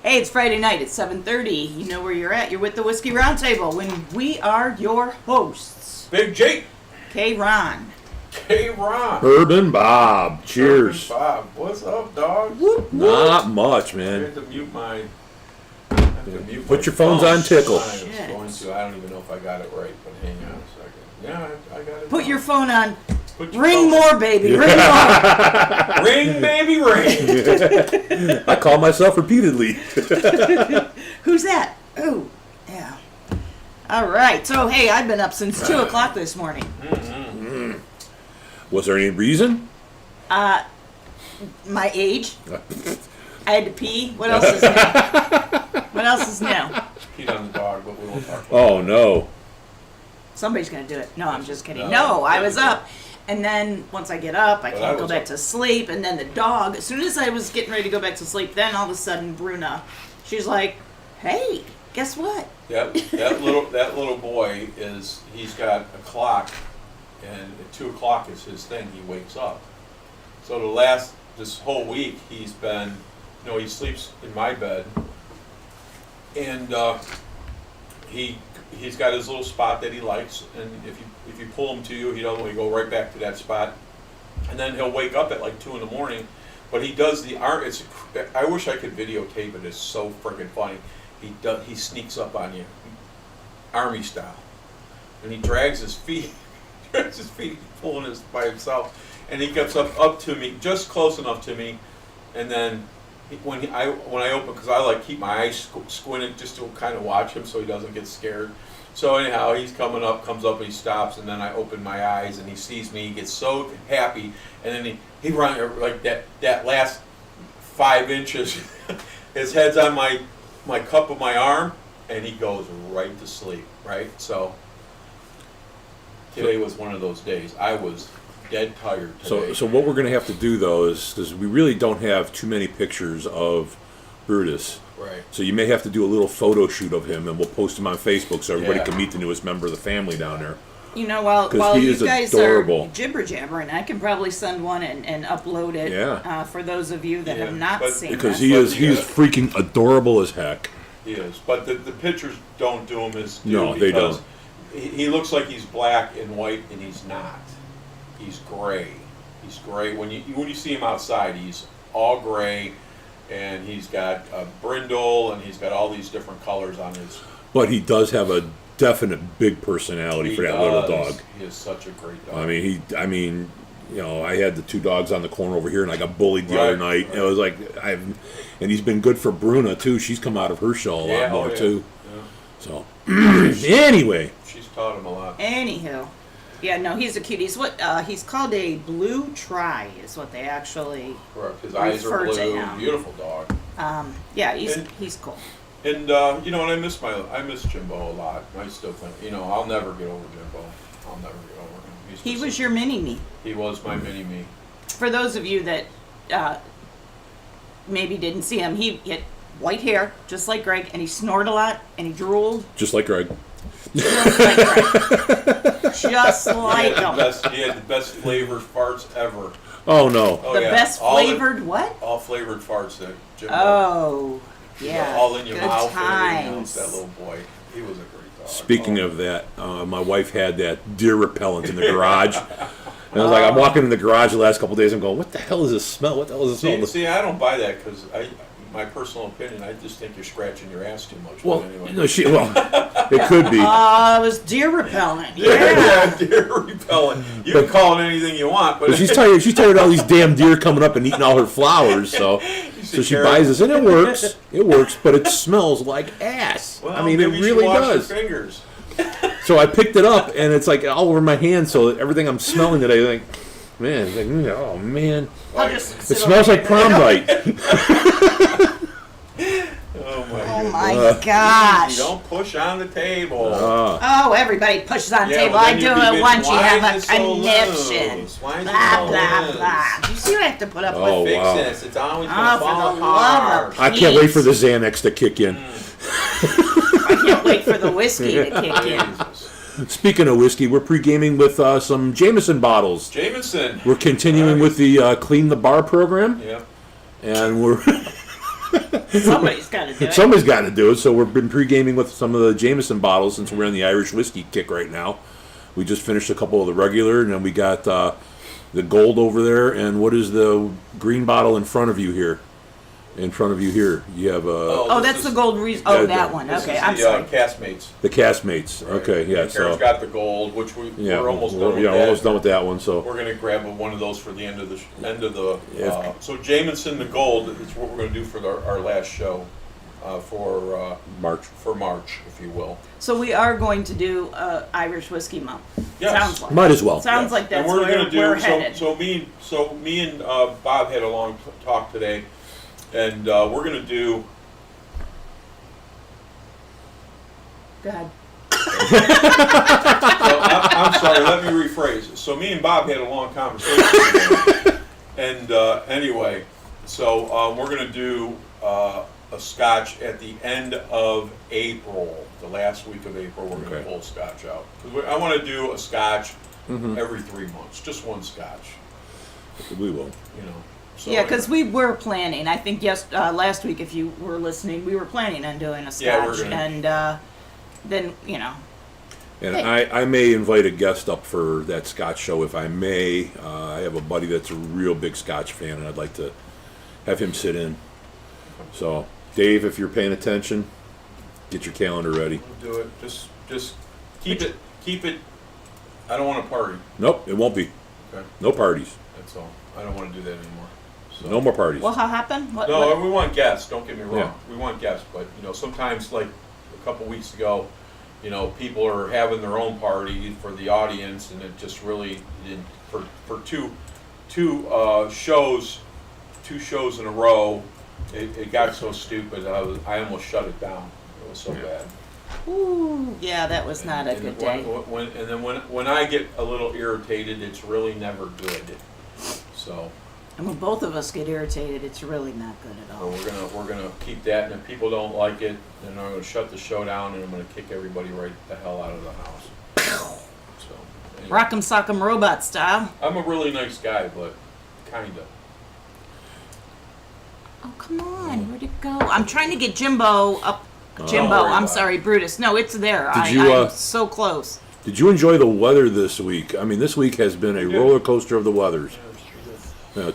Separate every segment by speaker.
Speaker 1: Hey, it's Friday night at 7:30. You know where you're at. You're with the Whiskey Roundtable when we are your hosts.
Speaker 2: Big Jake.
Speaker 1: K. Ron.
Speaker 2: K. Ron.
Speaker 3: Herb and Bob. Cheers.
Speaker 2: Herb and Bob. What's up, dog?
Speaker 1: Whoop, whoop.
Speaker 3: Not much,
Speaker 2: I
Speaker 3: man.
Speaker 2: had to mute my...
Speaker 3: Put your phones on tickle.
Speaker 2: I don't even know if I got it right, but hang on a second. Yeah, I got it.
Speaker 1: Put your phone on.
Speaker 2: Put your
Speaker 1: Ring
Speaker 2: phone.
Speaker 1: more, baby. Ring more.
Speaker 2: Ring, baby, ring.
Speaker 3: I call myself repeatedly.
Speaker 1: Who's that? Oh, yeah. All right. So, hey, I've been up since 2 o'clock this morning.
Speaker 3: Was there any reason?
Speaker 1: My age. I had to pee. What else is new? What else is new?
Speaker 2: Peed on the dog, but we won't talk about
Speaker 3: Oh, no.
Speaker 1: Somebody's going to do it. No, I'm just kidding.
Speaker 2: No,
Speaker 1: No, I was up. And then once I get up, I
Speaker 2: Well,
Speaker 1: can't
Speaker 2: I
Speaker 1: go
Speaker 2: was
Speaker 1: back
Speaker 2: up.
Speaker 1: to sleep. And then the dog, as soon as I was getting ready to go back to sleep, then all of a sudden, Bruna, she's like, hey, guess what?
Speaker 2: That little boy he's got a clock, and at 2 o'clock is his thing. He wakes up. So this whole week he's been, he sleeps in my bed, and he's got his little spot that he likes, and if you pull him to you, he doesn't. He go right back to that spot, and then he'll wake up at like 2 in the morning. But he does the arm. I wish I could videotape it. It's so freaking funny. He sneaks up on you, army style, and he drags his feet, pulling his by himself, and he gets up to me, just close enough to me, and then when I open, because I keep my eyes squinted just to kind of watch him so he doesn't get scared. So anyhow, he's comes up, and he stops, and then I open my eyes, and he sees me. He gets so happy, and then he runs like that last 5 inches. His head's on my cup of my arm, and he goes right to sleep. Right. So today was one of those days. I was dead tired today.
Speaker 3: So what we're going to have to do, though, is because we really don't have too many pictures of Brutus.
Speaker 2: Right.
Speaker 3: So you may have to do a little photo shoot of him, and we'll post him on Facebook so everybody
Speaker 2: Yeah.
Speaker 3: can meet the newest member of the family down there.
Speaker 1: While
Speaker 3: he
Speaker 1: you
Speaker 3: is
Speaker 1: guys
Speaker 3: adorable.
Speaker 1: are jibber jabbering, I can probably send one and upload it for those of you that have not seen
Speaker 3: Because
Speaker 1: it.
Speaker 3: he is freaking adorable as heck.
Speaker 2: He is, but the pictures don't do him as
Speaker 3: No, they don't.
Speaker 2: He looks like he's black and white, and he's not. He's gray. He's gray. When you see him outside, he's all gray, and he's got a brindle, and he's got all these different colors on his.
Speaker 3: But he does have a definite big personality for that little dog.
Speaker 2: He is such a great dog.
Speaker 3: I mean, I had the 2 dogs on the corner over here, and I got bullied the other night.
Speaker 2: Right.
Speaker 3: It was like and he's been good for Bruna too. She's come out of her shell a lot more too.
Speaker 2: Yeah.
Speaker 3: So anyway,
Speaker 2: She's taught him a lot.
Speaker 1: Anywho, yeah, no, he's a cutie. He's called a blue tri, is what they actually.
Speaker 2: Correct. His eyes are
Speaker 1: refer to
Speaker 2: blue.
Speaker 1: him.
Speaker 2: Beautiful dog.
Speaker 1: Yeah,
Speaker 2: And-
Speaker 1: he's cool.
Speaker 2: And and I miss Jimbo a lot. I still think I'll never get over Jimbo. I'll never get over him.
Speaker 1: He was your mini me.
Speaker 2: He was my mini me.
Speaker 1: For those of you that maybe didn't see him, he had white hair, just like Greg, and he snored a lot, and he drooled,
Speaker 3: just like Greg.
Speaker 1: just like Greg. Just like him.
Speaker 2: He had the best flavored farts ever.
Speaker 3: Oh no!
Speaker 2: Oh,
Speaker 1: The
Speaker 2: yeah.
Speaker 1: best flavored what?
Speaker 2: All flavored farts that Jimbo.
Speaker 1: Oh, yeah.
Speaker 2: All in your
Speaker 1: Good
Speaker 2: mouth.
Speaker 1: times.
Speaker 2: That little boy. He was a great dog.
Speaker 3: Speaking of that, my wife had that deer repellent in the garage. And I was like, I'm walking in the garage the last couple of days. I'm going, what the hell is this smell? What the hell is this smell?
Speaker 2: See, I don't buy that because my personal opinion, I just think you're scratching your ass too much.
Speaker 3: Well,
Speaker 2: but anyway.
Speaker 3: it could be.
Speaker 1: It was deer repellent. Yeah.
Speaker 2: Yeah, deer repellent. You can call it anything you want, but
Speaker 3: But she's tired. She's tired of all these damn deer coming up and eating all her flowers. So she buys this, and it works. It works, but it smells like ass.
Speaker 2: Well,
Speaker 3: I mean, it
Speaker 2: maybe you should
Speaker 3: really
Speaker 2: wash
Speaker 3: does.
Speaker 2: Your fingers.
Speaker 3: So I picked it up, and it's like all over my hand. So everything I'm smelling today, like, man, it's like, oh man,
Speaker 1: I'll just
Speaker 3: it
Speaker 1: sit
Speaker 3: smells
Speaker 1: over
Speaker 3: like
Speaker 1: here.
Speaker 3: prom night.
Speaker 1: Oh my gosh.
Speaker 2: You don't push on the table.
Speaker 1: Oh, everybody pushes on the
Speaker 2: Yeah,
Speaker 1: table.
Speaker 2: well,
Speaker 1: I
Speaker 2: then
Speaker 1: do
Speaker 2: you'll be
Speaker 1: it
Speaker 2: bitching,
Speaker 1: once you
Speaker 2: "Why
Speaker 1: have a
Speaker 2: is it so
Speaker 1: conniption.
Speaker 2: loose? Why is it
Speaker 1: Blah,
Speaker 2: so
Speaker 1: blah,
Speaker 2: loose?"
Speaker 1: blah. Do you see what I have to put up
Speaker 3: Oh,
Speaker 1: with?
Speaker 2: Fix
Speaker 3: wow.
Speaker 2: this. It's always
Speaker 1: Oh,
Speaker 2: going to
Speaker 1: for
Speaker 2: fall
Speaker 1: the love
Speaker 2: apart.
Speaker 1: of
Speaker 3: I can't wait for the Xanax to kick in.
Speaker 1: I can't wait for the whiskey to kick in.
Speaker 2: Jesus.
Speaker 3: Speaking of whiskey, we're pre-gaming with some Jameson bottles.
Speaker 2: Jameson.
Speaker 3: We're continuing with the Clean the Bar program,
Speaker 2: Yep.
Speaker 3: and we're
Speaker 1: Somebody's got to do it.
Speaker 3: Somebody's got to do it. So we've been pre-gaming with some of the Jameson bottles since we're in the Irish whiskey kick right now. We just finished a couple of the regular, and then we got the gold over there. And what is the green bottle in front of you here? In front of you here, you have
Speaker 1: Oh,
Speaker 2: this
Speaker 1: that's
Speaker 2: is-
Speaker 1: the gold reason. Oh,
Speaker 3: Yeah,
Speaker 1: that one.
Speaker 2: This
Speaker 1: Okay,
Speaker 2: is
Speaker 1: I'm
Speaker 2: the
Speaker 1: sorry.
Speaker 2: Castmates.
Speaker 3: the Castmates. Okay, yeah.
Speaker 2: And Karen's
Speaker 3: So
Speaker 2: got the gold, which
Speaker 3: yeah,
Speaker 2: we're almost done with
Speaker 3: yeah,
Speaker 2: that.
Speaker 3: we're almost done with that one. So
Speaker 2: We're gonna grab one of those for the end of the
Speaker 3: Yeah.
Speaker 2: So Jameson the gold is what we're gonna do for our last show for
Speaker 3: March.
Speaker 2: March, if you will.
Speaker 1: So we are going to do Irish whiskey month.
Speaker 2: Yes.
Speaker 1: Sounds like.
Speaker 3: Might as well.
Speaker 1: Sounds
Speaker 2: Yes.
Speaker 1: like that's
Speaker 2: and we're
Speaker 1: where
Speaker 2: gonna do
Speaker 1: we're headed.
Speaker 2: so me and Bob had a long talk today, and we're gonna do.
Speaker 1: Go ahead.
Speaker 2: I'm sorry, let me rephrase. So me and Bob had a long conversation today. And anyway, so we're going to do a scotch at the end of April, the last week of April. We're going to
Speaker 3: Okay.
Speaker 2: pull scotch out. 'Cause I want to do a scotch
Speaker 3: Mm-hmm.
Speaker 2: every 3 months, just one scotch,
Speaker 3: We will.
Speaker 2: you know. So
Speaker 1: Yeah, because we were planning. I think last week, if you were listening, we were planning on doing a scotch,
Speaker 2: Yeah, we're gonna-
Speaker 1: and then
Speaker 3: And
Speaker 1: Hey.
Speaker 3: I may invite a guest up for that Scotch show if I may. I have a buddy that's a real big Scotch fan, and I'd like to have him sit in. So, Dave, if you're paying attention, get your calendar ready.
Speaker 2: we'll do it. Just keep it. I don't want to party.
Speaker 3: Nope, it won't be.
Speaker 2: Okay,
Speaker 3: No parties.
Speaker 2: that's all. I don't want to do that anymore. So.
Speaker 3: No more parties.
Speaker 1: what happened? What,
Speaker 2: No,
Speaker 1: what-
Speaker 2: we want guests. Don't get me wrong.
Speaker 3: Yeah.
Speaker 2: We want guests, but sometimes, like a couple weeks ago, people are having their own party for the audience, and it just really didn't. For two shows in a row, it got so stupid. I almost shut it down. It was so bad.
Speaker 1: Ooh, yeah, that was not a
Speaker 2: And
Speaker 1: good day.
Speaker 2: when I get a little irritated, it's really never good. So.
Speaker 1: And when both of us get irritated, it's really not good at
Speaker 2: So
Speaker 1: all.
Speaker 2: we're gonna keep that, and if people don't like it, then I'm gonna shut the show down, and I'm gonna kick everybody right the hell out of the house. So anyway.
Speaker 1: Rock'em sock'em robot style.
Speaker 2: I'm a really nice guy, but kinda.
Speaker 1: Oh, come on, where'd it go? I'm trying to get Jimbo up. Jimbo,
Speaker 2: worry
Speaker 1: I'm
Speaker 2: about
Speaker 1: sorry, Brutus. No, it's there.
Speaker 3: Did you,
Speaker 1: I'm so close.
Speaker 3: Did you enjoy the weather this week? I mean, this week has been a
Speaker 2: did.
Speaker 3: roller coaster of the weathers.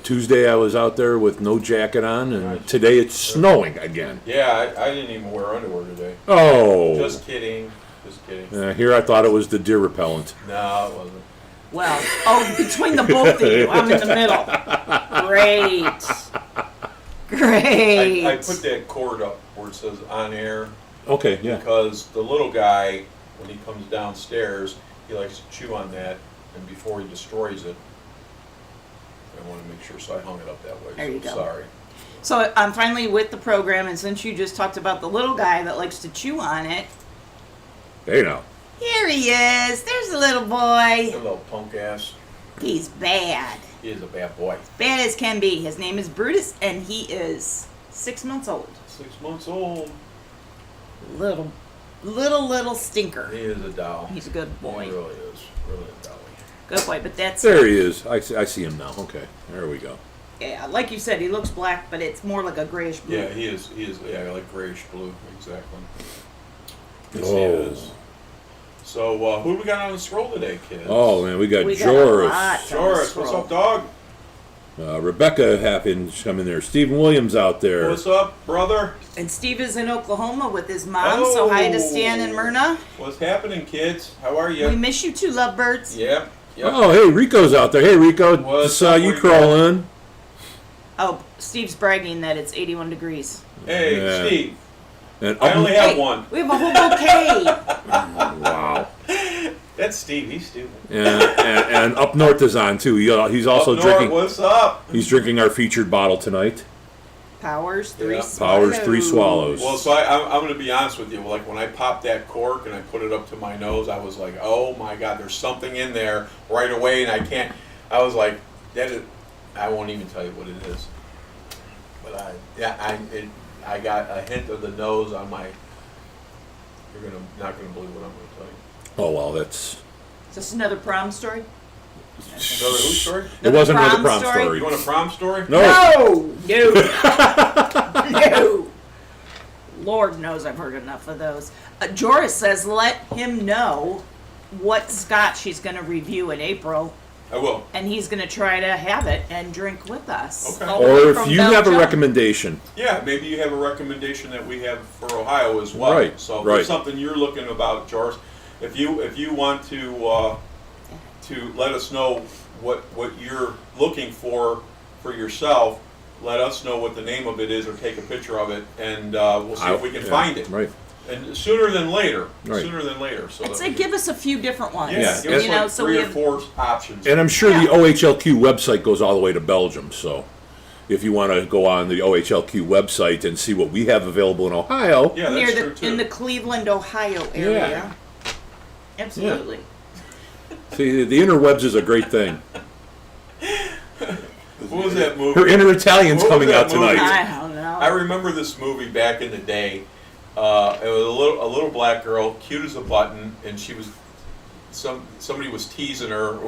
Speaker 3: Tuesday I was out there with no jacket on, and
Speaker 2: Right.
Speaker 3: today it's snowing again.
Speaker 2: Yeah, I didn't even wear underwear today.
Speaker 3: Oh,
Speaker 2: Just kidding. Just kidding.
Speaker 3: here I thought it was the deer repellent.
Speaker 2: No, it wasn't.
Speaker 1: Well, between the both of you, I'm in the middle. Great. Great.
Speaker 2: I put that cord up where it says on air
Speaker 3: Okay, yeah.
Speaker 2: because the little guy, when he comes downstairs, he likes to chew on that, and before he destroys it, I want to make sure, so I hung it up that way.
Speaker 1: There
Speaker 2: so
Speaker 1: you go.
Speaker 2: Sorry.
Speaker 1: So I'm finally with the program, and since you just talked about the little guy that likes to chew on it,
Speaker 3: Hey now.
Speaker 1: here he is. There's the little
Speaker 2: That
Speaker 1: boy.
Speaker 2: little punk ass.
Speaker 1: He's bad.
Speaker 2: He is a bad boy.
Speaker 1: Bad as can be. His name is Brutus, and he is 6 months old.
Speaker 2: 6 months old.
Speaker 1: Little stinker.
Speaker 2: He is a doll.
Speaker 1: He's a good boy.
Speaker 2: He really is. Really a dolly.
Speaker 1: Good boy, but that's,
Speaker 3: There he is. I see him now. Okay, there we go.
Speaker 1: yeah, like you said, he looks black, but it's more like a grayish blue.
Speaker 2: Yeah, he is. Yeah, like grayish blue. Exactly. Yes, he
Speaker 3: Oh.
Speaker 2: is. So, who do we got on the scroll today, kids?
Speaker 3: Oh man, we got
Speaker 1: We got a
Speaker 3: Joris.
Speaker 1: lot.
Speaker 2: Joris, what's up, dog?
Speaker 3: Rebecca happened to come in there. Stephen Williams out there.
Speaker 2: What's up, brother?
Speaker 1: And Steve is in Oklahoma with his mom, so hi to Stan and Myrna.
Speaker 2: What's happening, kids? How are
Speaker 1: We
Speaker 2: you?
Speaker 1: miss you too, lovebirds.
Speaker 2: Yep. Yep.
Speaker 3: Oh, hey, Rico's out there. Hey, Rico,
Speaker 2: What's
Speaker 3: just saw
Speaker 2: up,
Speaker 3: you
Speaker 2: Rico?
Speaker 3: crawl in.
Speaker 1: Oh, Steve's bragging that it's 81 degrees.
Speaker 2: Hey,
Speaker 3: Yeah.
Speaker 2: Steve.
Speaker 3: And
Speaker 2: I only have
Speaker 1: Hey,
Speaker 2: one.
Speaker 1: we have a whole bouquet.
Speaker 3: wow.
Speaker 2: That's Steve. He's stupid.
Speaker 3: And up north is on too. He's also
Speaker 2: Up north,
Speaker 3: drinking.
Speaker 2: what's up?
Speaker 3: He's drinking our featured bottle tonight.
Speaker 1: Powers, three
Speaker 2: Yeah.
Speaker 1: swallows.
Speaker 3: Powers 3 swallows.
Speaker 2: Well, so I'm going to be honest with you. Like when I popped that cork and I put it up to my nose, I was like, "Oh my God, there's something in there right away," and I can't. I was like, "That is." I won't even tell you what it is. But I got a hint of the nose on my. You're not gonna believe what I'm gonna tell you.
Speaker 3: Oh well, that's.
Speaker 1: Is this another prom story?
Speaker 2: Another who story?
Speaker 3: It wasn't another
Speaker 1: prom
Speaker 3: prom
Speaker 1: story?
Speaker 3: story.
Speaker 2: You want a prom story?
Speaker 3: No.
Speaker 1: No! No. Lord knows I've heard enough of those. Joris says let him know what scotch he's going to review in April,
Speaker 2: I will.
Speaker 1: and he's going to try to have it and drink with us.
Speaker 2: Okay.
Speaker 1: all the way
Speaker 3: Or if
Speaker 1: from
Speaker 3: you have a
Speaker 1: Belgium.
Speaker 3: recommendation,
Speaker 2: Yeah, maybe you have a recommendation that we have for Ohio as well.
Speaker 3: Right,
Speaker 2: So if
Speaker 3: right.
Speaker 2: there's something you're looking about, George, if you want to let us know what you're looking for yourself, let us know what the name of it is or take a picture of it, and we'll see if we can
Speaker 3: yeah,
Speaker 2: find it.
Speaker 3: Right.
Speaker 2: And sooner than later.
Speaker 3: Right.
Speaker 2: Sooner than later. So
Speaker 1: I'd
Speaker 2: that
Speaker 1: say
Speaker 2: we-
Speaker 1: give us a few different ones.
Speaker 2: Yeah, give
Speaker 3: Yeah.
Speaker 2: us
Speaker 1: You know,
Speaker 2: like
Speaker 1: so
Speaker 2: 3
Speaker 1: we
Speaker 2: or
Speaker 1: have,
Speaker 2: 4 options.
Speaker 3: And I'm sure the
Speaker 1: Yeah.
Speaker 3: OHLQ website goes all the way to Belgium. So if you want to go on the OHLQ website and see what we have available in Ohio,
Speaker 2: yeah,
Speaker 1: near
Speaker 2: that's true
Speaker 1: the
Speaker 2: too.
Speaker 1: in the Cleveland, Ohio area.
Speaker 3: Yeah.
Speaker 1: Absolutely.
Speaker 3: see, the interwebs is a great thing.
Speaker 2: What was that movie?
Speaker 3: Her inner Italian's
Speaker 2: What was
Speaker 3: coming
Speaker 2: that
Speaker 3: out tonight.
Speaker 2: movie?
Speaker 1: I don't know.
Speaker 2: I remember this movie back in the day. It was a little black girl, cute as a button, and she was somebody was teasing her. It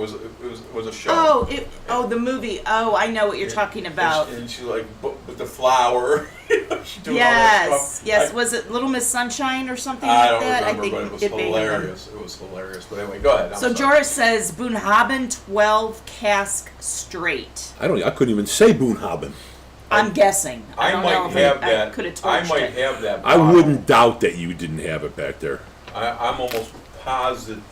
Speaker 2: was a show.
Speaker 1: The movie. Oh, I know what you're talking about.
Speaker 2: And she like with the flower. She doing all that
Speaker 1: Yes,
Speaker 2: stuff.
Speaker 1: yes. Was it Little Miss Sunshine or something
Speaker 2: I
Speaker 1: like
Speaker 2: don't
Speaker 1: that?
Speaker 2: remember,
Speaker 1: I think
Speaker 2: but it was
Speaker 1: may have been.
Speaker 2: hilarious. It was hilarious. But anyway, go ahead. I'm
Speaker 1: So
Speaker 2: sorry.
Speaker 1: Joris says Boonhaben 12 cask straight.
Speaker 3: I couldn't even say Boonhaben.
Speaker 1: I'm guessing.
Speaker 2: I
Speaker 1: don't
Speaker 2: might
Speaker 1: know if
Speaker 2: have
Speaker 1: I
Speaker 2: that.
Speaker 1: could have
Speaker 2: I
Speaker 1: torched
Speaker 2: might
Speaker 1: it.
Speaker 2: have that.
Speaker 3: I
Speaker 2: bottle.
Speaker 3: wouldn't doubt that you didn't have it back there.
Speaker 2: I'm almost positive.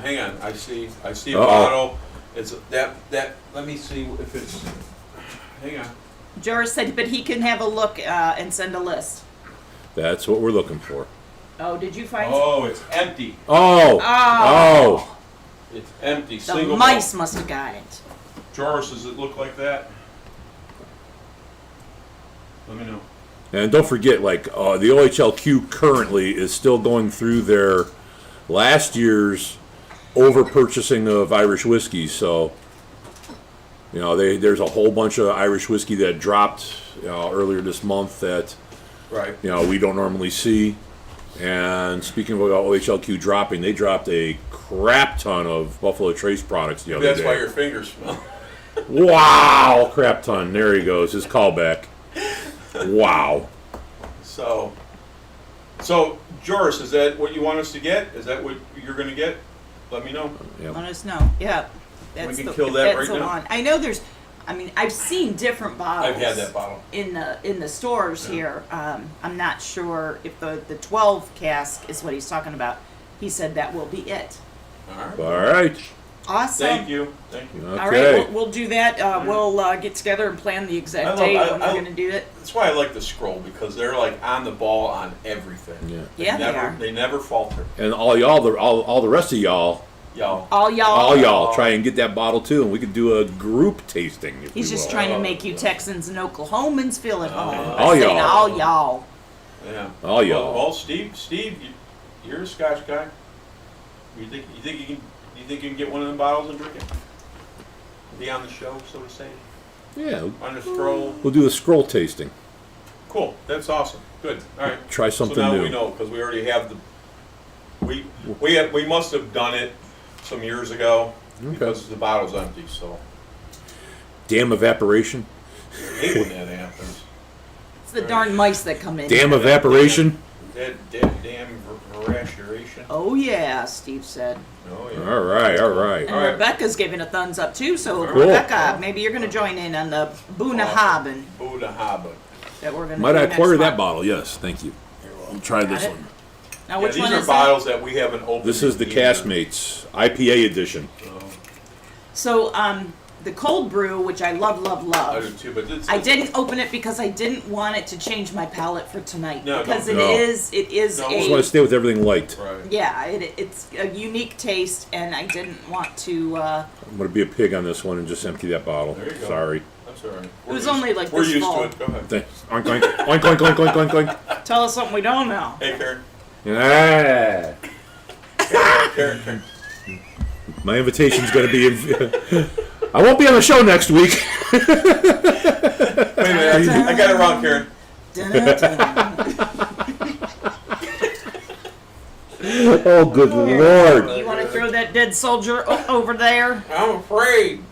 Speaker 2: Hang on, I see a
Speaker 3: Uh-oh.
Speaker 2: bottle. It's that. Let me see if it's. Hang on.
Speaker 1: Joris said, but he can have a look and send a list.
Speaker 3: That's what we're looking for.
Speaker 1: Oh, did you find?
Speaker 2: Oh, it's empty.
Speaker 3: Oh.
Speaker 1: Oh.
Speaker 2: It's empty.
Speaker 1: The
Speaker 2: Single
Speaker 1: mice
Speaker 2: malt.
Speaker 1: must have got it.
Speaker 2: Joris, does it look like that? Let me know.
Speaker 3: And don't forget, the OHLQ currently is still going through their last year's over purchasing of Irish whiskey. So, there's a whole bunch of Irish whiskey that dropped earlier this month that
Speaker 2: Right.
Speaker 3: we don't normally see. And speaking of OHLQ dropping, they dropped a crap ton of Buffalo Trace products the other
Speaker 2: That's
Speaker 3: day.
Speaker 2: why your fingers smell.
Speaker 3: Wow, crap ton. There he goes. His callback. Wow.
Speaker 2: So, Joris, is that what you want us to get? Is that what you're going to get? Let me know.
Speaker 3: Yep.
Speaker 1: Let us know. Yeah. That's
Speaker 2: can kill that
Speaker 1: that's
Speaker 2: right
Speaker 1: the
Speaker 2: now.
Speaker 1: one. I know there's. I've seen different bottles.
Speaker 2: I've had that bottle.
Speaker 1: in the stores
Speaker 2: Yeah.
Speaker 1: here. I'm not sure if the 12 cask is what he's talking about. He said that will be it.
Speaker 2: All right.
Speaker 3: All right.
Speaker 1: Awesome.
Speaker 2: Thank you. Thank you.
Speaker 1: All right,
Speaker 3: Okay.
Speaker 1: we'll do that. We'll get together and plan the exact
Speaker 2: I
Speaker 1: date
Speaker 2: love-
Speaker 1: when
Speaker 2: I-
Speaker 1: we're going to do it.
Speaker 2: That's why I like the scroll, because they're like on the ball on everything.
Speaker 3: Yeah.
Speaker 1: Yeah, they are.
Speaker 2: They never falter.
Speaker 3: And all y'all, all the rest of y'all,
Speaker 2: Y'all.
Speaker 1: All y'all.
Speaker 3: all y'all, try and get that bottle too, and we could do a group tasting. If
Speaker 1: He's
Speaker 3: we
Speaker 1: just
Speaker 3: will.
Speaker 1: trying to make you Texans and Oklahomans feel at home. by
Speaker 3: All
Speaker 1: saying
Speaker 3: y'all.
Speaker 1: All y'all.
Speaker 2: Yeah.
Speaker 3: All y'all.
Speaker 2: Well, Steve, you're a Scotch guy. You think you can get one of them bottles and drink it? Be on the show, so to say.
Speaker 3: Yeah,
Speaker 2: On the scroll.
Speaker 3: we'll do a scroll tasting.
Speaker 2: Cool. That's awesome. Good. All right.
Speaker 3: Try something
Speaker 2: so now
Speaker 3: new.
Speaker 2: we know, because we already have the. We must have done it some years ago because the bottle's empty. So
Speaker 3: Damn evaporation.
Speaker 2: I hate when that happens.
Speaker 1: It's the darn mice that come in.
Speaker 3: Damn evaporation.
Speaker 2: That damn evaporation.
Speaker 1: Oh yeah, Steve said.
Speaker 2: Oh yeah.
Speaker 3: All right, all right.
Speaker 1: And
Speaker 2: All right.
Speaker 1: Rebecca's giving a thumbs up too. So
Speaker 3: Cool.
Speaker 1: Rebecca, maybe you're going to join in on the Boonhaben
Speaker 2: Buddha Haba.
Speaker 1: that we're going to.
Speaker 3: Might I
Speaker 1: do
Speaker 3: acquire
Speaker 1: next
Speaker 3: that
Speaker 1: month.
Speaker 3: bottle? Yes, thank you. We'll try this
Speaker 1: it.
Speaker 3: one.
Speaker 1: Now,
Speaker 2: Yeah,
Speaker 1: which
Speaker 2: these
Speaker 1: one
Speaker 2: are
Speaker 1: is
Speaker 2: bottles that we haven't opened.
Speaker 3: This is the
Speaker 2: either.
Speaker 3: Castmates IPA edition.
Speaker 2: So,
Speaker 1: So, the cold brew, which I love,
Speaker 2: I do too, but it's,
Speaker 1: I didn't open it because I didn't want it to change my palate for tonight.
Speaker 2: No,
Speaker 1: because
Speaker 2: don't.
Speaker 3: No.
Speaker 1: it is
Speaker 2: No.
Speaker 3: Just want to
Speaker 1: a
Speaker 3: stay with everything light.
Speaker 2: Right.
Speaker 1: yeah, it's a unique taste, and I didn't want to.
Speaker 3: I'm going to be a pig on this one and just empty that bottle.
Speaker 2: There you go.
Speaker 3: Sorry.
Speaker 2: That's all right.
Speaker 1: It was only like
Speaker 2: we're
Speaker 1: this
Speaker 2: used
Speaker 1: full.
Speaker 2: to it. Go ahead.
Speaker 3: Thanks. Oink, oink, oink, oink, oink, oink, oink, oink.
Speaker 1: Tell us something we don't know.
Speaker 2: Hey, Karen.
Speaker 3: Ah.
Speaker 2: Karen.
Speaker 3: My invitation's going to be. I won't be on the show next week.
Speaker 2: Wait a minute. I got it wrong, Karen.
Speaker 3: Oh, good lord.
Speaker 1: You want to throw that dead soldier over there?
Speaker 2: I'm afraid.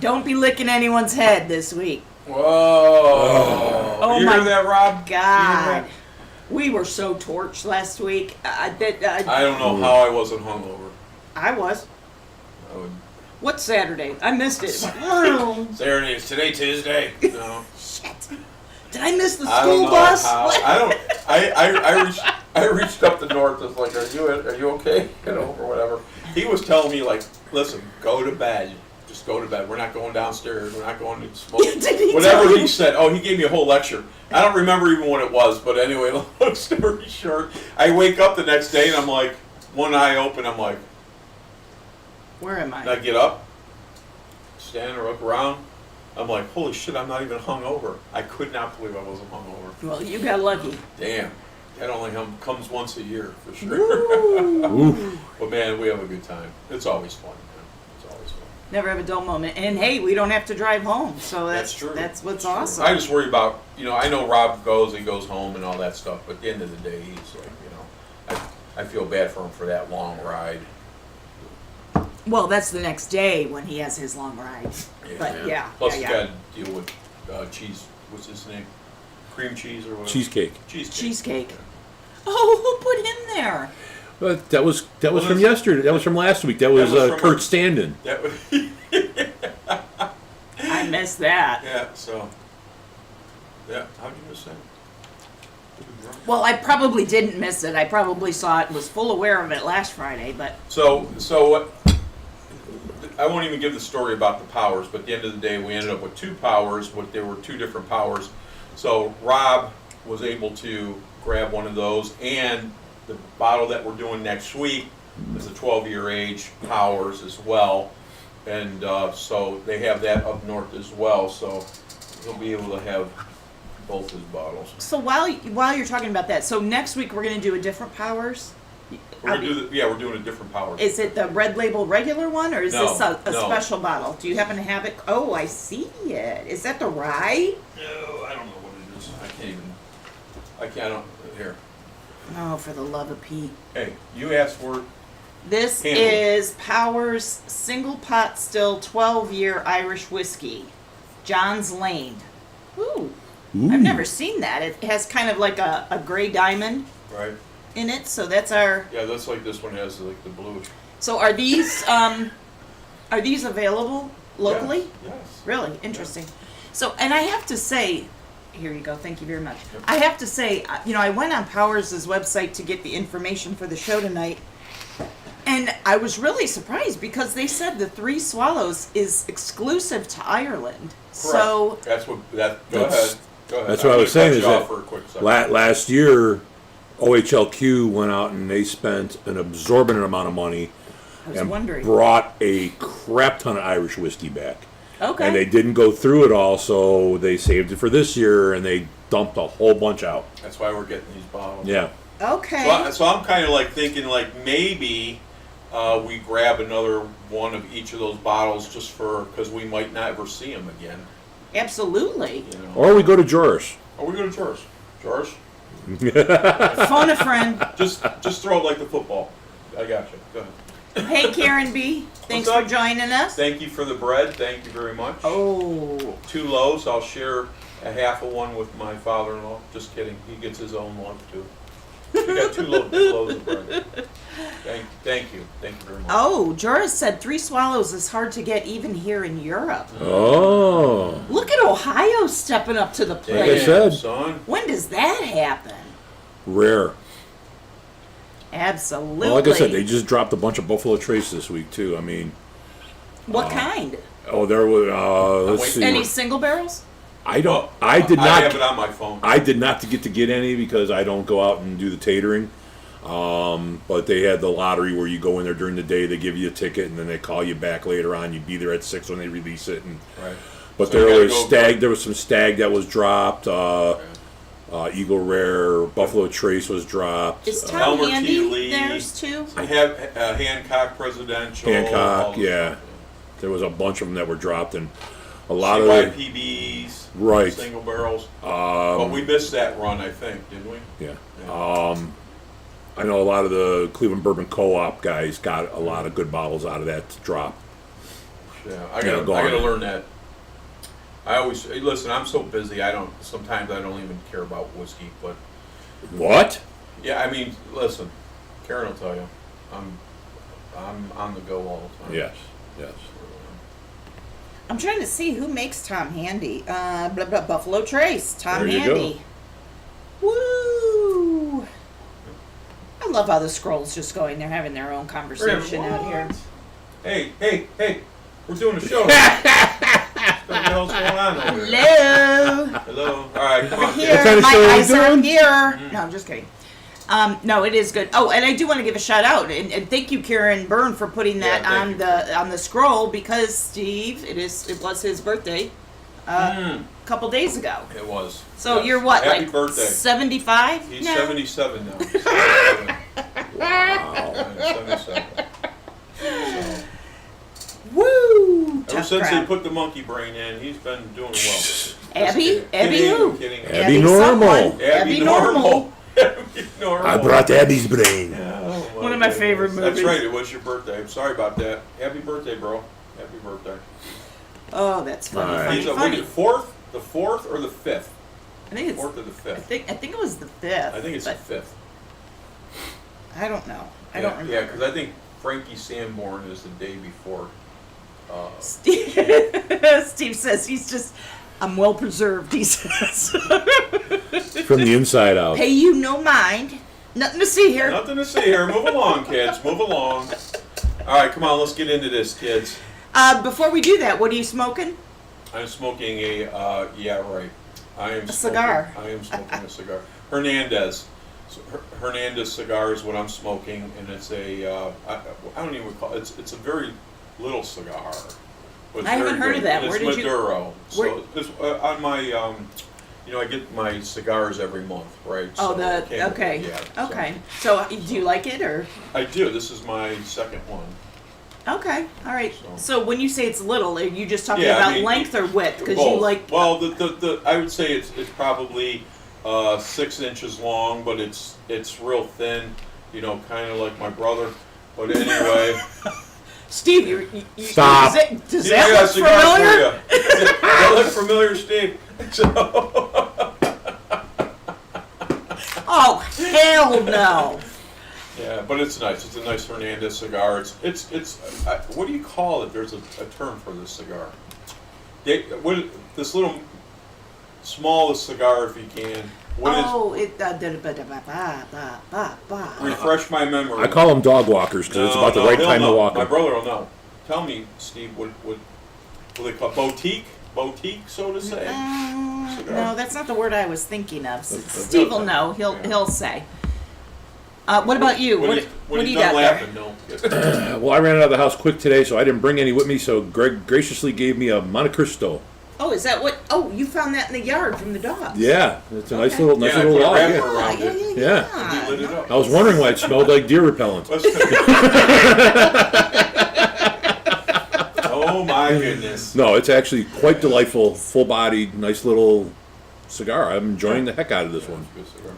Speaker 1: Don't be licking anyone's head this week.
Speaker 2: Whoa!
Speaker 1: Oh
Speaker 2: you
Speaker 1: my
Speaker 2: hear that, Rob?
Speaker 1: God. We were so torched last week.
Speaker 2: I don't know how I wasn't hungover.
Speaker 1: I was.
Speaker 2: I would.
Speaker 1: What's Saturday? I missed it.
Speaker 2: Saturday is today Tuesday. No.
Speaker 1: Shit. Did I miss the
Speaker 2: I don't
Speaker 1: school
Speaker 2: know
Speaker 1: bus?
Speaker 2: how.
Speaker 1: What?
Speaker 2: I don't. I reached up to North. I was like, "Are you okay?" You know, or whatever. He was telling me like, "Listen, go to bed. Just go to bed. We're not going downstairs. We're not going to smoke."
Speaker 1: Did he
Speaker 2: Whatever
Speaker 1: tell
Speaker 2: he
Speaker 1: you?
Speaker 2: said. Oh, he gave me a whole lecture. I don't remember even what it was, but anyway, long story short, I wake up the next day and I'm like, one eye open. I'm like,
Speaker 1: Where am
Speaker 2: and I
Speaker 1: I?
Speaker 2: get up, stand or look around. I'm like, holy shit, I'm not even hungover. I could not believe I wasn't hungover.
Speaker 1: Well, you got lucky.
Speaker 2: Damn. That only comes once a year, for sure.
Speaker 3: Ooh.
Speaker 2: But man, we have a good time. It's always fun, man. It's always fun.
Speaker 1: Never have a dull moment. And hey, we don't have to drive home, so
Speaker 2: That's
Speaker 1: that's
Speaker 2: true.
Speaker 1: That's what's
Speaker 2: That's true.
Speaker 1: awesome.
Speaker 2: I just worry about, I know Rob goes home and all that stuff, but at the end of the day, he's like, I feel bad for him for that long ride.
Speaker 1: Well, that's the next day when he has his long ride. But yeah.
Speaker 2: Plus,
Speaker 1: yeah,
Speaker 2: you
Speaker 1: yeah.
Speaker 2: got to deal with cheese. What's his name? Cream cheese or whatever.
Speaker 3: Cheesecake.
Speaker 1: Cheesecake. Oh, who put him there?
Speaker 3: But that was
Speaker 2: Well,
Speaker 3: from
Speaker 2: that's-
Speaker 3: yesterday. That was from last week. That was,
Speaker 2: was from
Speaker 3: Kurt
Speaker 2: our-
Speaker 3: Standen.
Speaker 2: That was,
Speaker 1: I missed that.
Speaker 2: yeah. So, yeah. How'd you miss that?
Speaker 1: Well, I probably didn't miss it. I probably saw it and was full aware of it last Friday, but
Speaker 2: So what? I won't even give the story about the powers, but at the end of the day, we ended up with two powers, but there were two different powers. So Rob was able to grab one of those, and the bottle that we're doing next week is a 12-year age powers as well, and so they have that up north as well. So he'll be able to have both his bottles.
Speaker 1: so while you're talking about that, so next week we're going to do a different Powers.
Speaker 2: We're gonna do we're doing a different power.
Speaker 1: Is it the red label regular one, or is
Speaker 2: No,
Speaker 1: this a
Speaker 2: no.
Speaker 1: special bottle? Do you happen to have it? Oh, I see it. Is that the rye?
Speaker 2: No, I don't know what it is. I can't even. I can't. Here.
Speaker 1: Oh, for the love of Pete.
Speaker 2: Hey, you asked for it.
Speaker 1: This
Speaker 2: Handle it.
Speaker 1: is Powers Single Pot Still 12-year Irish Whiskey. John's Lane. Ooh. I've never seen that. It has kind of like a gray diamond
Speaker 2: Right.
Speaker 1: in it, so that's our...
Speaker 2: Yeah, that's like this one has like the bluish.
Speaker 1: So are these available locally?
Speaker 2: Yes. Yes.
Speaker 1: Really? Interesting. So, and I have to say, here you go, thank you very much.
Speaker 2: Yep.
Speaker 1: I have to say, I went on Powers' website to get the information for the show tonight, and I was really surprised because they said the Three Swallows is exclusive to Ireland. So,
Speaker 2: Correct. That's what that. Go
Speaker 3: That's-
Speaker 2: ahead. Go ahead.
Speaker 3: That's what
Speaker 2: I'm
Speaker 3: I was
Speaker 2: gonna
Speaker 3: saying
Speaker 2: cut
Speaker 3: is
Speaker 2: you off
Speaker 3: that
Speaker 2: for a quick second.
Speaker 3: last year, OHLQ went out and they spent an absorbent amount of money
Speaker 1: I was
Speaker 3: and
Speaker 1: wondering.
Speaker 3: brought a crap ton of Irish whiskey back.
Speaker 1: Okay.
Speaker 3: And they didn't go through it all, so they saved it for this year and they dumped a whole bunch out.
Speaker 2: That's why we're getting these bottles.
Speaker 3: Yeah.
Speaker 1: Okay.
Speaker 2: So I'm kind of like thinking like maybe we grab another one of each of those bottles just because we might not ever see them again.
Speaker 1: Absolutely.
Speaker 2: You know.
Speaker 3: Or we go to Joris.
Speaker 2: Are we going to George? George?
Speaker 1: Phone a friend.
Speaker 2: Just throw it like the football. I got you. Go ahead.
Speaker 1: Hey, Karen B. Thanks
Speaker 2: What's
Speaker 1: for
Speaker 2: up?
Speaker 1: joining us.
Speaker 2: Thank you for the bread. Thank you very much.
Speaker 1: Oh.
Speaker 2: 2 loaves. I'll share a half of one with my father-in-law. Just kidding. He gets his own one too. We got 2 loaves of bread. Thank you. Thank you very much.
Speaker 1: Oh, Joris said Three Swallows is hard to get even here in Europe.
Speaker 3: Oh.
Speaker 1: Look at Ohio stepping up to the
Speaker 3: Like I
Speaker 1: plate.
Speaker 3: said.
Speaker 2: Son.
Speaker 1: When does that happen?
Speaker 3: Rare.
Speaker 1: Absolutely.
Speaker 3: Well, like I said, they just dropped a bunch of Buffalo Trace this week too. I mean,
Speaker 1: What kind?
Speaker 3: oh, there was. Let's
Speaker 2: wait.
Speaker 3: see.
Speaker 1: Any single barrels?
Speaker 3: I don't.
Speaker 2: Oh,
Speaker 3: I did
Speaker 2: I have it
Speaker 3: not.
Speaker 2: on my phone.
Speaker 3: I did not get any because I don't go out and do the catering. But they had the lottery where you go in there during the day, they give you a ticket, and then they call you back later on. You'd be there at 6 when they release it. And,
Speaker 2: Right.
Speaker 3: but
Speaker 2: So you
Speaker 3: there
Speaker 2: gotta
Speaker 3: was
Speaker 2: go-
Speaker 3: stag. There was some stag that was dropped. Eagle Rare, Buffalo Trace was dropped.
Speaker 1: Is Tom
Speaker 2: Elmer T.
Speaker 1: Handy
Speaker 2: Lee.
Speaker 1: theirs too?
Speaker 2: I have Hancock Presidential.
Speaker 3: Hancock,
Speaker 2: all this
Speaker 3: yeah.
Speaker 2: stuff,
Speaker 3: There was a bunch of them that were dropped, and a lot of the,
Speaker 2: CYPBs,
Speaker 3: Right.
Speaker 2: single barrels. But we missed that run, I think, didn't we?
Speaker 3: yeah.
Speaker 2: Yeah.
Speaker 3: I know a lot of the Cleveland Bourbon Co-op guys got a lot of good bottles out of that drop.
Speaker 2: Yeah, I
Speaker 3: Yeah,
Speaker 2: gotta
Speaker 3: go on.
Speaker 2: learn that I always listen. I'm so busy. Sometimes I don't even care about whiskey. But
Speaker 3: What?
Speaker 2: yeah, I mean, listen. Karen will tell you, I'm on the go all the time.
Speaker 3: Yes. Yes.
Speaker 1: I'm trying to see who makes Tom Handy. Buffalo Trace. Tom
Speaker 3: There you
Speaker 1: Handy. Woo! I love how the Scrolls just going. They're having their own conversation out here.
Speaker 2: Hey! We're doing a show. What the hell's going on over here?
Speaker 1: Hello.
Speaker 2: Hello. All right, come on.
Speaker 1: Here,
Speaker 3: What kind of
Speaker 1: my
Speaker 3: show are we
Speaker 1: eyes are
Speaker 3: doing?
Speaker 1: here. No, I'm just kidding. No, it is good. Oh, and I do want to give a shout out and thank you, Karen Byrne, for putting that
Speaker 2: Yeah, thank you.
Speaker 1: on the scroll because Steve, it was his birthday a couple days ago.
Speaker 2: It was.
Speaker 1: So
Speaker 2: Yes.
Speaker 1: you're what,
Speaker 2: Happy
Speaker 1: like
Speaker 2: birthday.
Speaker 1: 75?
Speaker 2: He's
Speaker 1: now?
Speaker 2: 77 now. He's 77. So,
Speaker 1: Woo!
Speaker 2: ever
Speaker 1: Tough
Speaker 2: since they
Speaker 1: crowd.
Speaker 2: put the monkey brain in, he's been doing well.
Speaker 1: Abby? Abby
Speaker 2: Kidding,
Speaker 1: who?
Speaker 2: kidding.
Speaker 3: Abby Normal.
Speaker 1: someone. Abby Normal.
Speaker 2: Abby Normal.
Speaker 3: I brought Abby's brain.
Speaker 2: Oh,
Speaker 1: One of my
Speaker 2: goodness.
Speaker 1: favorite
Speaker 2: That's
Speaker 1: movies.
Speaker 2: right, it was your birthday. I'm sorry about that. Happy birthday, bro. Happy birthday.
Speaker 1: Oh, that's funny,
Speaker 3: All right.
Speaker 1: funny,
Speaker 2: He's a,
Speaker 1: funny.
Speaker 2: the fourth or the fifth?
Speaker 1: I think it's.
Speaker 2: Fourth or the
Speaker 1: I
Speaker 2: fifth?
Speaker 1: think it was the 5th.
Speaker 2: I think it's the
Speaker 1: but
Speaker 2: fifth.
Speaker 1: I don't know. I don't remember.
Speaker 2: Yeah, because I think Frankie Sanborn is the day before.
Speaker 1: Steve, Steve says he's just. I'm well preserved. He says.
Speaker 3: From the inside out.
Speaker 1: Pay you no mind. Nothing to see here.
Speaker 2: Nothing to see here. Move along, kids. Move along. All right, come on. Let's get into this, kids.
Speaker 1: Before we do that, what are you smoking?
Speaker 2: I'm smoking a. Yeah, right. I am
Speaker 1: A cigar.
Speaker 2: I am smoking a cigar. Hernandez. Hernandez cigar is what I'm smoking, and it's a. I don't even call it. It's a very little cigar. But it's
Speaker 1: I haven't
Speaker 2: very
Speaker 1: heard of
Speaker 2: good,
Speaker 1: that.
Speaker 2: and
Speaker 1: Where
Speaker 2: it's
Speaker 1: did you-
Speaker 2: Maduro.
Speaker 1: where-
Speaker 2: So it's on my. I get my cigars every month, right?
Speaker 1: Oh,
Speaker 2: So I can't-
Speaker 1: okay.
Speaker 2: Yeah, so
Speaker 1: Okay. So, do you like it or?
Speaker 2: I do. This is my second one.
Speaker 1: Okay. All right.
Speaker 2: So-
Speaker 1: So, when you say it's little, are you just talking
Speaker 2: Yeah, I
Speaker 1: about
Speaker 2: mean,
Speaker 1: length or width? Because you
Speaker 2: Both.
Speaker 1: like.
Speaker 2: Well, the I would say it's probably 6 inches long, but it's real thin. Kind of like my brother. But anyway.
Speaker 1: Steve, you
Speaker 3: Stop.
Speaker 1: Does
Speaker 2: Yeah, I
Speaker 1: that
Speaker 2: got a
Speaker 1: look
Speaker 2: cigar
Speaker 1: familiar?
Speaker 2: for you. Does that look familiar, Steve? So,
Speaker 1: Oh, hell no.
Speaker 2: yeah, but it's nice. It's a nice Hernandez cigar. It's what do you call it? There's a term for this cigar. This little smallest cigar, if you can. What is?
Speaker 1: Oh, it.
Speaker 2: Refresh my memory.
Speaker 3: I call them dog walkers because it's about the right
Speaker 2: he'll
Speaker 3: time to
Speaker 2: know.
Speaker 3: walk
Speaker 2: My
Speaker 3: them.
Speaker 2: brother will know. Tell me, Steve, what they call boutique, so to say. Cigar.
Speaker 1: No, that's not the word I was thinking of.
Speaker 2: That's-
Speaker 1: Steve will know. He'll say. What about you?
Speaker 2: When
Speaker 1: What do
Speaker 2: he's
Speaker 1: you got
Speaker 2: done
Speaker 1: there?
Speaker 2: laughing, no.
Speaker 3: Well, I ran out of the house quick today, so I didn't bring any with me. So Greg graciously gave me a Monte Cristo.
Speaker 1: Oh, is that what? Oh, you found that in the yard from the dogs.
Speaker 3: Yeah, it's a nice
Speaker 1: Okay.
Speaker 3: little,
Speaker 2: Yeah, I
Speaker 3: little
Speaker 2: put a
Speaker 3: log.
Speaker 2: wrapper
Speaker 3: Yeah.
Speaker 2: around it.
Speaker 3: Yeah.
Speaker 2: He lit it up.
Speaker 3: I was wondering why it smelled like deer repellent.
Speaker 2: Oh my goodness.
Speaker 3: No, it's actually quite delightful, full-bodied, nice little cigar. I'm enjoying the heck out of this one.
Speaker 2: Good cigar.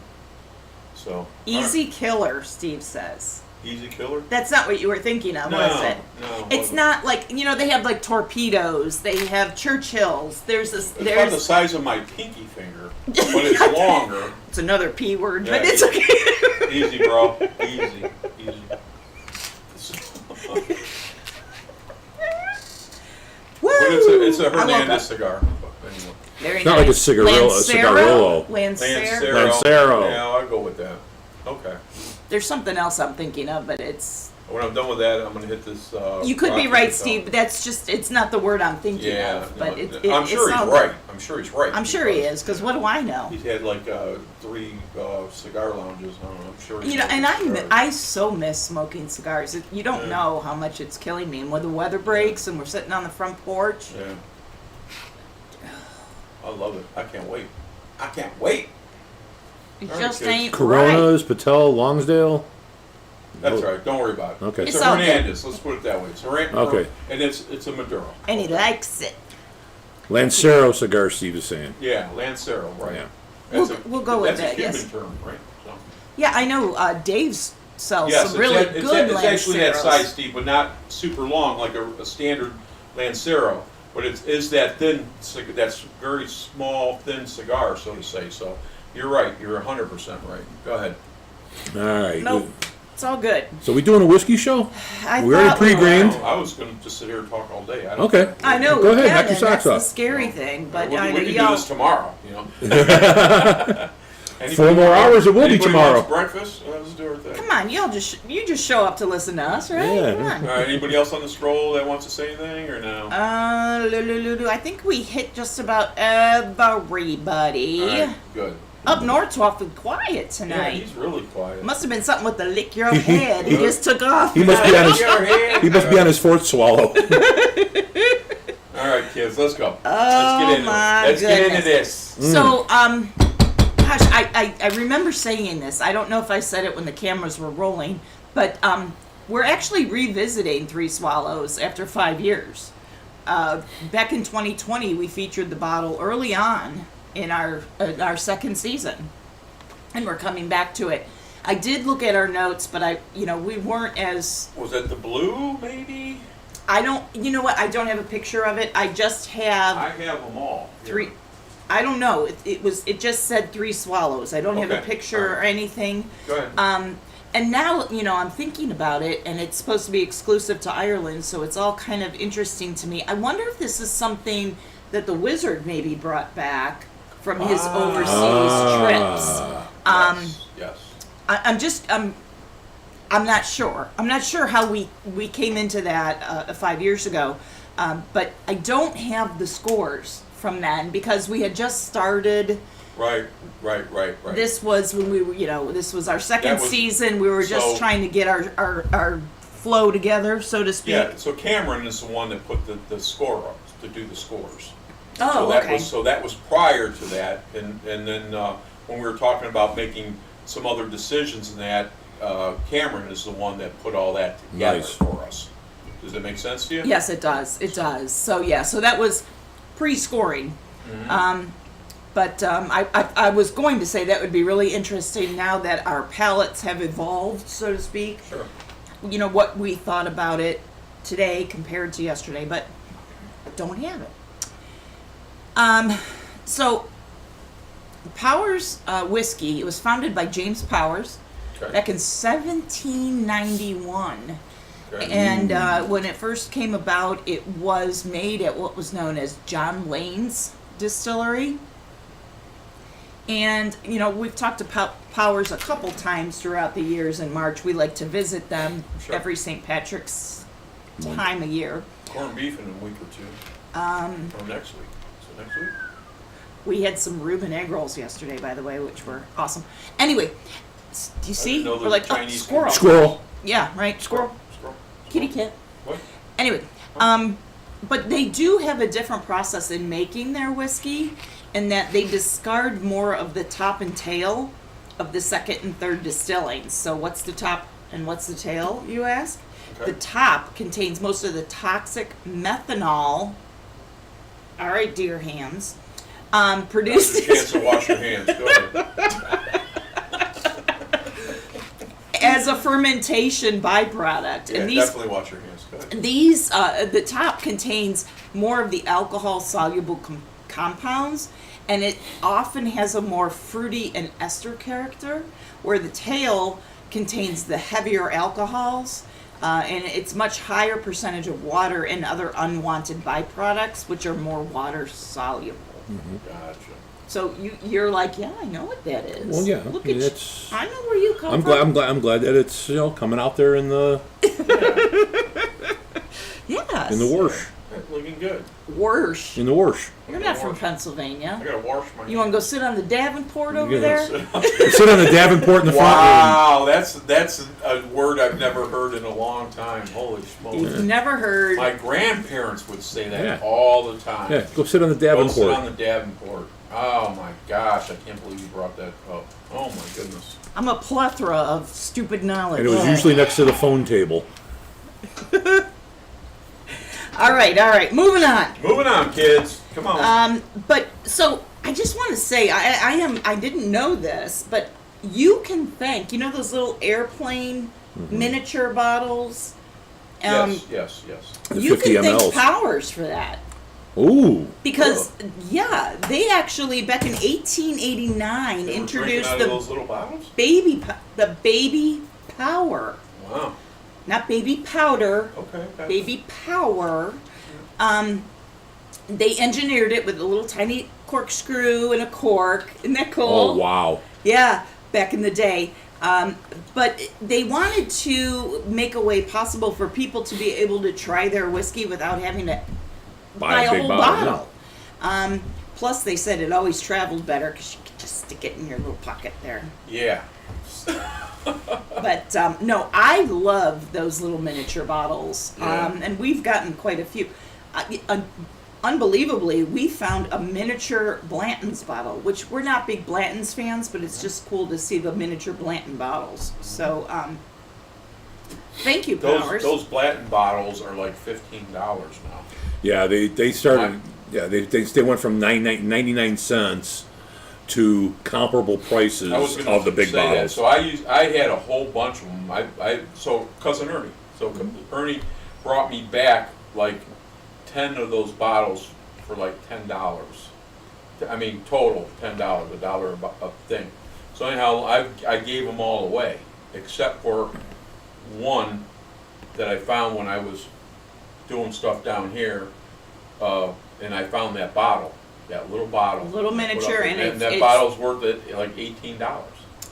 Speaker 2: So
Speaker 1: Easy killer, Steve says.
Speaker 2: easy killer.
Speaker 1: That's not what you were thinking of,
Speaker 2: No,
Speaker 1: was it?
Speaker 2: no.
Speaker 1: It's not like they have like torpedoes. They have Churchills. There's this.
Speaker 2: It's about the
Speaker 1: There's.
Speaker 2: size of my pinky finger, but it's longer.
Speaker 1: It's another P word,
Speaker 2: Yeah,
Speaker 1: but it's okay.
Speaker 2: Easy, bro. Easy.
Speaker 1: Woo!
Speaker 2: But it's a
Speaker 1: I love
Speaker 2: Hernandez
Speaker 1: that.
Speaker 2: cigar. But anyway.
Speaker 1: Very
Speaker 3: It's not like a
Speaker 1: nice.
Speaker 3: cigarillo- a
Speaker 1: Lancero?
Speaker 3: cigarillo.
Speaker 1: Lancero.
Speaker 3: Lancero.
Speaker 2: Yeah, I'll go with that. Okay.
Speaker 1: There's something else I'm thinking of, but it's.
Speaker 2: When I'm done with that, I'm gonna hit this.
Speaker 1: You could be
Speaker 2: Rocky
Speaker 1: right,
Speaker 2: Patel.
Speaker 1: Steve, but that's just. It's not the word I'm thinking
Speaker 2: Yeah,
Speaker 1: of. But
Speaker 2: I'm sure he's
Speaker 1: sounds-
Speaker 2: right. I'm sure he's right.
Speaker 1: I'm sure he is, because what do I know?
Speaker 2: He's had like 3 cigar lounges. I don't know. I'm sure. He's
Speaker 1: And
Speaker 2: cigars.
Speaker 1: I so miss smoking cigars. You don't
Speaker 2: Yeah.
Speaker 1: know how much it's killing me. And when the weather breaks and we're sitting on the front porch,
Speaker 2: Yeah. I love it. I can't wait. I can't wait.
Speaker 1: it
Speaker 2: All right,
Speaker 1: just
Speaker 2: kids.
Speaker 1: ain't right.
Speaker 3: Coronas, Patel, Longsdale.
Speaker 2: That's right. Don't worry about it.
Speaker 3: Okay.
Speaker 2: It's
Speaker 1: It's
Speaker 2: a
Speaker 1: all good.
Speaker 2: Hernandez. Let's put it that way. It's a
Speaker 3: Okay.
Speaker 2: And it's a Maduro.
Speaker 1: And he likes it.
Speaker 3: Lancero cigar, Steve is saying.
Speaker 2: Yeah, Lancero, right.
Speaker 3: Yeah.
Speaker 1: We'll-
Speaker 2: That's
Speaker 1: we'll go with
Speaker 2: that's
Speaker 1: that,
Speaker 2: a
Speaker 1: yes.
Speaker 2: Cuban term, right? So.
Speaker 1: Yeah, I know Dave's sells
Speaker 2: Yes,
Speaker 1: some really
Speaker 2: it's
Speaker 1: good
Speaker 2: actually that
Speaker 1: Lanceros.
Speaker 2: size, Steve, but not super long like a standard Lancero. but it's that thin, that's very small, thin cigar, so to say. So you're right. You're 100% right. Go ahead.
Speaker 3: All right.
Speaker 1: Nope, it's all good.
Speaker 3: So we doing a whiskey show?
Speaker 1: I
Speaker 3: We already
Speaker 1: thought we were.
Speaker 3: pre-gamed.
Speaker 2: I was going to just sit here and talk all day. I don't
Speaker 3: Okay.
Speaker 1: I know.
Speaker 3: Go
Speaker 1: we
Speaker 3: ahead,
Speaker 1: can,
Speaker 3: knock your
Speaker 1: and
Speaker 3: socks
Speaker 1: that's
Speaker 3: off.
Speaker 1: the scary thing, but
Speaker 2: we
Speaker 1: I know
Speaker 2: can do
Speaker 1: y'all.
Speaker 2: this tomorrow. Anybody
Speaker 3: 4 more hours, it will be
Speaker 2: anybody
Speaker 3: tomorrow.
Speaker 2: wants breakfast? Let's do our thing.
Speaker 1: Come on, you just show up to listen to us, right?
Speaker 3: Yeah.
Speaker 1: Come on.
Speaker 2: All right. Anybody else on the stroll that wants to say anything or no?
Speaker 1: I think we hit just about everybody.
Speaker 2: All right, good.
Speaker 1: Up north's awfully quiet
Speaker 2: Yeah,
Speaker 1: tonight.
Speaker 2: he's really quiet.
Speaker 1: Must have been something with the lick your head. He just took off.
Speaker 3: He must be on his.
Speaker 2: Your hand.
Speaker 3: He must be on his 4th swallow.
Speaker 2: All right, kids, let's go.
Speaker 1: Oh,
Speaker 2: Let's get into
Speaker 1: my
Speaker 2: it. Let's get into
Speaker 1: goodness.
Speaker 2: this.
Speaker 1: So, gosh, I remember saying this. I don't know if I said it when the cameras were rolling, but we're actually revisiting Three Swallows after 5 years. Back in 2020, we featured the bottle early on in our second season, and we're coming back to it. I did look at our notes, but we weren't as.
Speaker 2: Was that the blue, maybe?
Speaker 1: I don't. You know what? I don't have a picture of it. I just have.
Speaker 2: I have them all. Here.
Speaker 1: Three. I don't know. It just said Three Swallows. I don't have a
Speaker 2: Okay,
Speaker 1: picture
Speaker 2: all
Speaker 1: or
Speaker 2: right.
Speaker 1: anything.
Speaker 2: Go ahead.
Speaker 1: And now, I'm thinking about it, and it's supposed to be exclusive to Ireland, so it's all kind of interesting to me. I wonder if this is something that the Wizard maybe brought back from his overseas trips.
Speaker 2: Yes.
Speaker 1: I'm not sure. I'm not sure how we came into that 5 years ago, but I don't have the scores from then because we had just started.
Speaker 2: Right.
Speaker 1: This was when we were, this was our second
Speaker 2: That was-
Speaker 1: season. We were just
Speaker 2: so-
Speaker 1: trying to get our flow together, so to speak.
Speaker 2: Yeah. So Cameron is the one that put the score up to do the scores.
Speaker 1: Oh,
Speaker 2: so that
Speaker 1: okay.
Speaker 2: that was prior to that, and then when we were talking about making some other decisions in that, Cameron is the one that put all that together
Speaker 3: Nice.
Speaker 2: for us. Does that make sense to you?
Speaker 1: Yes, it does. It does. So yeah, so that was pre-scoring.
Speaker 2: Mm-hmm.
Speaker 1: But I was going to say that would be really interesting now that our palates have evolved, so to speak.
Speaker 2: Sure.
Speaker 1: What we thought about it today compared to yesterday, but don't have it. So Powers Whiskey, it was founded by James Powers
Speaker 2: Okay.
Speaker 1: back in 1791.
Speaker 2: Okay.
Speaker 1: And when it first came about, it was made at what was known as John Lane's Distillery. And, we've talked about Powers a couple times throughout the years. In March, we like to visit them
Speaker 2: Sure.
Speaker 1: every St. Patrick's time of year.
Speaker 2: Corned beef in a week or two. Or next week. So next week?
Speaker 1: We had some Reuben egg rolls yesterday, by the way, which were awesome. Anyway, do you see?
Speaker 2: know
Speaker 1: We're
Speaker 2: there's
Speaker 1: like,
Speaker 2: Chinese
Speaker 1: squirrel.
Speaker 3: Squirrel.
Speaker 1: Yeah, right, squirrel.
Speaker 2: Squirrel.
Speaker 1: Kitty cat.
Speaker 2: What?
Speaker 1: Anyway, but they do have a different process in making their whiskey, in that they discard more of the top and tail of the second and third distillings. So what's the top and what's the tail, you ask?
Speaker 2: Okay.
Speaker 1: The top contains most of the toxic methanol. All right, dear hands. Produced.
Speaker 2: Now's your chance to wash your hands. Go ahead.
Speaker 1: As a fermentation byproduct.
Speaker 2: Yeah,
Speaker 1: And these
Speaker 2: definitely wash your hands. Go ahead.
Speaker 1: These, the top contains more of the alcohol-soluble compounds, and it often has a more fruity and ester character, where the tail contains the heavier alcohols, and it's much higher percentage of water and other unwanted byproducts, which are more water-soluble.
Speaker 2: Gotcha.
Speaker 1: So you're like, yeah, I know what that is.
Speaker 3: Well, yeah,
Speaker 1: Look
Speaker 3: I mean,
Speaker 1: at
Speaker 3: it's-
Speaker 1: I know where you come
Speaker 3: I'm
Speaker 1: from.
Speaker 3: glad that it's coming out there in the
Speaker 1: Yes.
Speaker 3: wash.
Speaker 2: Looking good.
Speaker 1: Worse.
Speaker 3: In the wash.
Speaker 1: You're not from Pennsylvania.
Speaker 2: I gotta wash my
Speaker 1: You want to go sit on the Davenport over
Speaker 3: Yeah.
Speaker 1: there?
Speaker 3: Sit on the Davenport in the front room.
Speaker 2: Wow, that's a word I've never heard in a long time. Holy smokes.
Speaker 1: You've never heard.
Speaker 2: My grandparents would say that
Speaker 3: Yeah.
Speaker 2: all the time.
Speaker 3: Yeah, go sit on the
Speaker 2: Go sit on
Speaker 3: Davenport.
Speaker 2: the Davenport. Oh my gosh, I can't believe you brought that up. Oh my goodness.
Speaker 1: I'm a plethora of stupid knowledge.
Speaker 3: And it was usually next to the phone table.
Speaker 1: All right. Moving on.
Speaker 2: Moving on, kids. Come on.
Speaker 1: But so I just want to say I didn't know this, but you can thank those little airplane miniature bottles.
Speaker 2: yes.
Speaker 3: The
Speaker 1: You
Speaker 3: 50
Speaker 1: can thank
Speaker 3: mLs.
Speaker 1: Powers for that.
Speaker 3: Ooh.
Speaker 1: Because yeah, they actually back in 1889
Speaker 2: They were
Speaker 1: introduced
Speaker 2: drinking out of
Speaker 1: the
Speaker 2: those little bottles?
Speaker 1: the baby power,
Speaker 2: Wow.
Speaker 1: not baby powder,
Speaker 2: Okay.
Speaker 1: baby power. They engineered it with a little tiny corkscrew and a cork. Isn't that cool?
Speaker 3: Oh wow.
Speaker 1: Yeah, back in the day. But they wanted to make a way possible for people to be able to try their whiskey without having to buy a
Speaker 3: big
Speaker 1: whole
Speaker 3: bottle,
Speaker 1: bottle. Plus, they said it always traveled better because you could just stick it in your little pocket there.
Speaker 2: Yeah.
Speaker 1: But no, I love those little miniature bottles,
Speaker 2: Yeah.
Speaker 1: and we've gotten quite a few. Unbelievably, we found a miniature Blanton's bottle, which we're not big Blanton's fans, but it's just cool to see the miniature Blanton bottles. So, thank you, Powers.
Speaker 2: Those Blanton bottles are like $15 now.
Speaker 3: Yeah, they started. Yeah, they went from 99 cents to comparable prices
Speaker 2: I was
Speaker 3: of
Speaker 2: going
Speaker 3: the
Speaker 2: to
Speaker 3: big
Speaker 2: say that.
Speaker 3: bottles.
Speaker 2: So I had a whole bunch of them. So cousin Ernie. So Ernie brought me back like 10 of those bottles for like $10. I mean, total $10, $1 a thing. So anyhow, I gave them all away, except for one that I found when I was doing stuff down here, and I found that bottle, that little bottle.
Speaker 1: Little miniature, and
Speaker 2: that
Speaker 1: it's
Speaker 2: bottle's worth it like $18.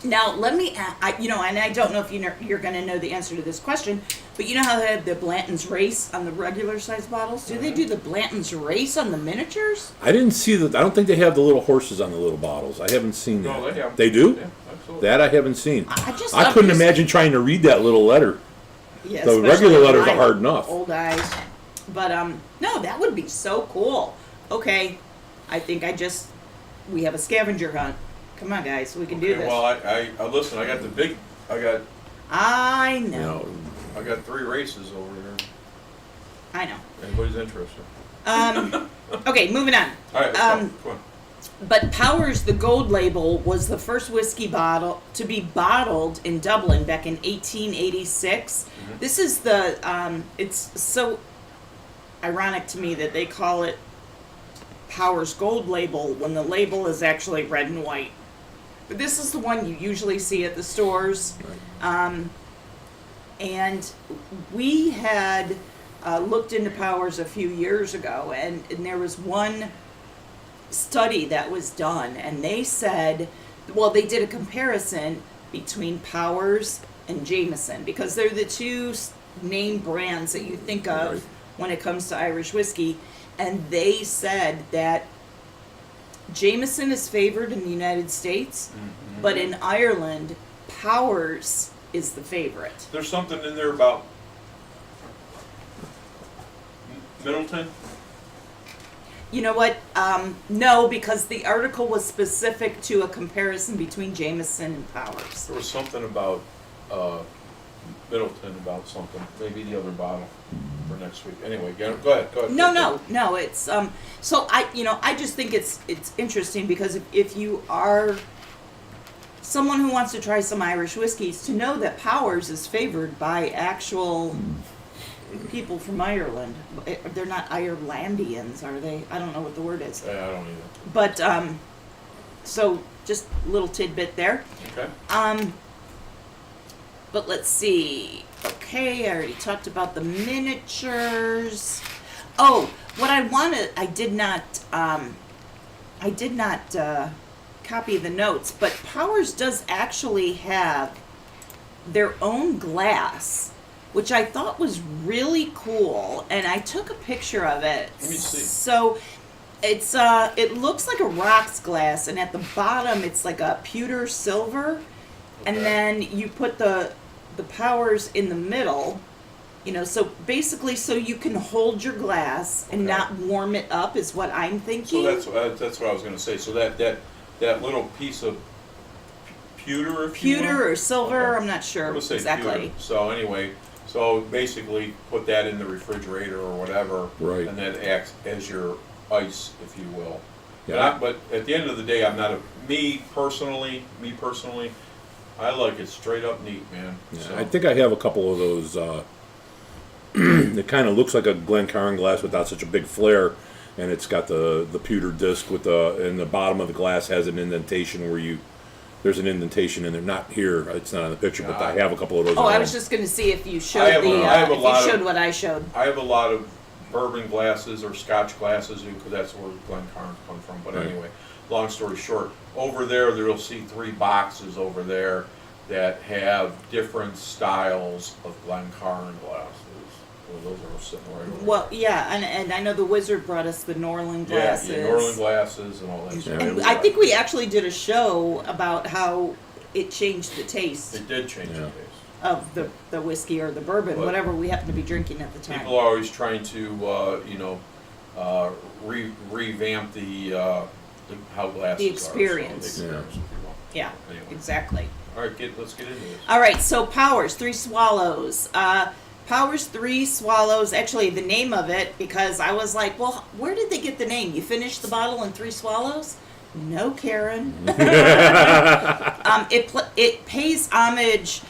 Speaker 1: Now, let me, and I don't know if you're going to know the answer to this question, but you know how they have the Blanton's Race on the regular size bottles? Do they do the Blanton's Race on the miniatures?
Speaker 3: I didn't see that. I don't think they have the little horses on the little bottles. I haven't seen that.
Speaker 2: No, they have.
Speaker 3: They do?
Speaker 2: Yeah, absolutely.
Speaker 3: That I haven't seen.
Speaker 1: I
Speaker 3: I couldn't imagine trying to read that little letter.
Speaker 1: Yeah,
Speaker 3: The
Speaker 1: especially
Speaker 3: regular
Speaker 1: with
Speaker 3: letters
Speaker 1: my
Speaker 3: are hard enough.
Speaker 1: Old eyes. But, no, that would be so cool. Okay, I think we have a scavenger hunt. Come on, guys, we can do
Speaker 2: Okay,
Speaker 1: this.
Speaker 2: well, I listen. I
Speaker 1: I
Speaker 3: You
Speaker 1: know.
Speaker 3: know,
Speaker 2: got 3 races over there.
Speaker 1: I know.
Speaker 2: Anybody's interested?
Speaker 1: Okay, moving on.
Speaker 2: All right, come on.
Speaker 1: But Powers, the gold label, was the first whiskey bottle to be bottled in Dublin back in 1886.
Speaker 2: Mm-hmm.
Speaker 1: This is it's so ironic to me that they call it Powers Gold Label when the label is actually red and white. But this is the one you usually see at the stores. And we had looked into Powers a few years ago, and there was one study that was done, and they said, well, they did a comparison between Powers and Jameson, because they're the two name brands that you think of
Speaker 3: Right.
Speaker 1: when it comes to Irish whiskey, and they said that Jameson is favored in the United States, but in Ireland, Powers is the favorite.
Speaker 2: There's something in there about Middleton.
Speaker 1: You know what? No, because the article was specific to a comparison between Jameson and Powers.
Speaker 2: There was something about Middleton about something. Maybe the other bottle for next week. Anyway, go ahead.
Speaker 1: No. It's so I just think it's interesting because if you are someone who wants to try some Irish whiskeys, to know that Powers is favored by actual people from Ireland. They're not Irelandians, are they? I don't know what the word is.
Speaker 2: I don't either.
Speaker 1: But so just a little tidbit there.
Speaker 2: Okay.
Speaker 1: But let's see. Okay, I already talked about the miniatures. Oh, what I wanted, I did not copy the notes, but Powers does actually have their own glass, which I thought was really cool, and I took a picture of it.
Speaker 2: Let me see.
Speaker 1: So it's it looks like a rocks glass, and at the bottom it's like a pewter silver, and
Speaker 2: Okay.
Speaker 1: then you put the Powers in the middle, so basically so you can hold your glass and
Speaker 2: Okay.
Speaker 1: not warm it up is what I'm thinking.
Speaker 2: So that's what I was going to say. So that little piece of pewter, if you will?
Speaker 1: pewter or silver,
Speaker 2: Okay.
Speaker 1: I'm not sure
Speaker 2: I'm gonna say
Speaker 1: exactly.
Speaker 2: pewter. So anyway, basically put that in the refrigerator or whatever,
Speaker 3: Right.
Speaker 2: and that acts as your ice, if you will.
Speaker 3: Yeah.
Speaker 2: But at the end of the day, I'm not me personally, I like it straight up neat, man.
Speaker 3: yeah,
Speaker 2: So,
Speaker 3: I think I have a couple of those. It kind of looks like a Glencairn glass without such a big flare. and it's got the pewter disc with and the bottom of the glass has an indentation where there's an indentation in there. Not here, it's not on the picture, but I have a couple of those.
Speaker 1: Oh,
Speaker 3: at
Speaker 1: I was
Speaker 3: home.
Speaker 1: just going to see if you
Speaker 2: I
Speaker 1: showed
Speaker 2: have a
Speaker 1: if you
Speaker 2: lot of-
Speaker 1: showed what I showed.
Speaker 2: I have a lot of bourbon glasses or Scotch glasses because that's where Glencairns come from. But
Speaker 3: Right.
Speaker 2: anyway, long story short, over there you'll see 3 boxes over there that have different styles of Glencairn glasses. Well, those are sitting right over there.
Speaker 1: Well, yeah, and I know the Wizard brought us the Norland glasses.
Speaker 2: Yeah, Norland glasses and all that stuff.
Speaker 1: And I think we actually did a show about how it changed the taste
Speaker 2: It did change
Speaker 3: Yeah.
Speaker 2: the taste.
Speaker 1: of the whiskey or the bourbon,
Speaker 2: But-
Speaker 1: whatever we happen to be drinking at the time.
Speaker 2: People are always trying to, revamp the how glasses
Speaker 1: The
Speaker 2: are.
Speaker 1: experience.
Speaker 2: So the experience, if you will.
Speaker 1: Yeah,
Speaker 2: Anyway.
Speaker 1: exactly.
Speaker 2: All right, let's get into this.
Speaker 1: All right, so Powers 3 Swallows. Powers 3 Swallows, actually the name of it, because I was like, well, where did they get the name? You finished the bottle in 3 swallows? No, Karen. It pays homage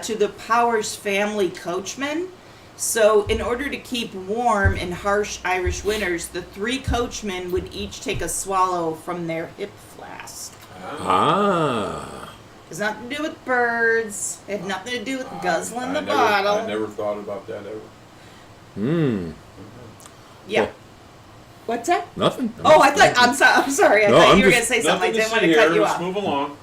Speaker 1: to the Powers family coachmen. So in order to keep warm in harsh Irish winters, the 3 coachmen would each take a swallow from their hip flask.
Speaker 3: Ah.
Speaker 1: It's nothing to do with birds. It had nothing to do with guzzling
Speaker 2: I
Speaker 1: the
Speaker 2: never-
Speaker 1: bottle.
Speaker 2: I never thought about that ever.
Speaker 1: Yeah.
Speaker 3: Well,
Speaker 1: What's that?
Speaker 3: Nothing.
Speaker 1: Oh, I'm sorry. I
Speaker 3: No,
Speaker 1: thought
Speaker 3: I'm
Speaker 1: you were
Speaker 3: just-
Speaker 1: going to say something. I
Speaker 2: Nothing to
Speaker 1: didn't want
Speaker 2: see
Speaker 1: to
Speaker 2: here.
Speaker 1: cut you
Speaker 2: Let's
Speaker 1: off.
Speaker 2: move along.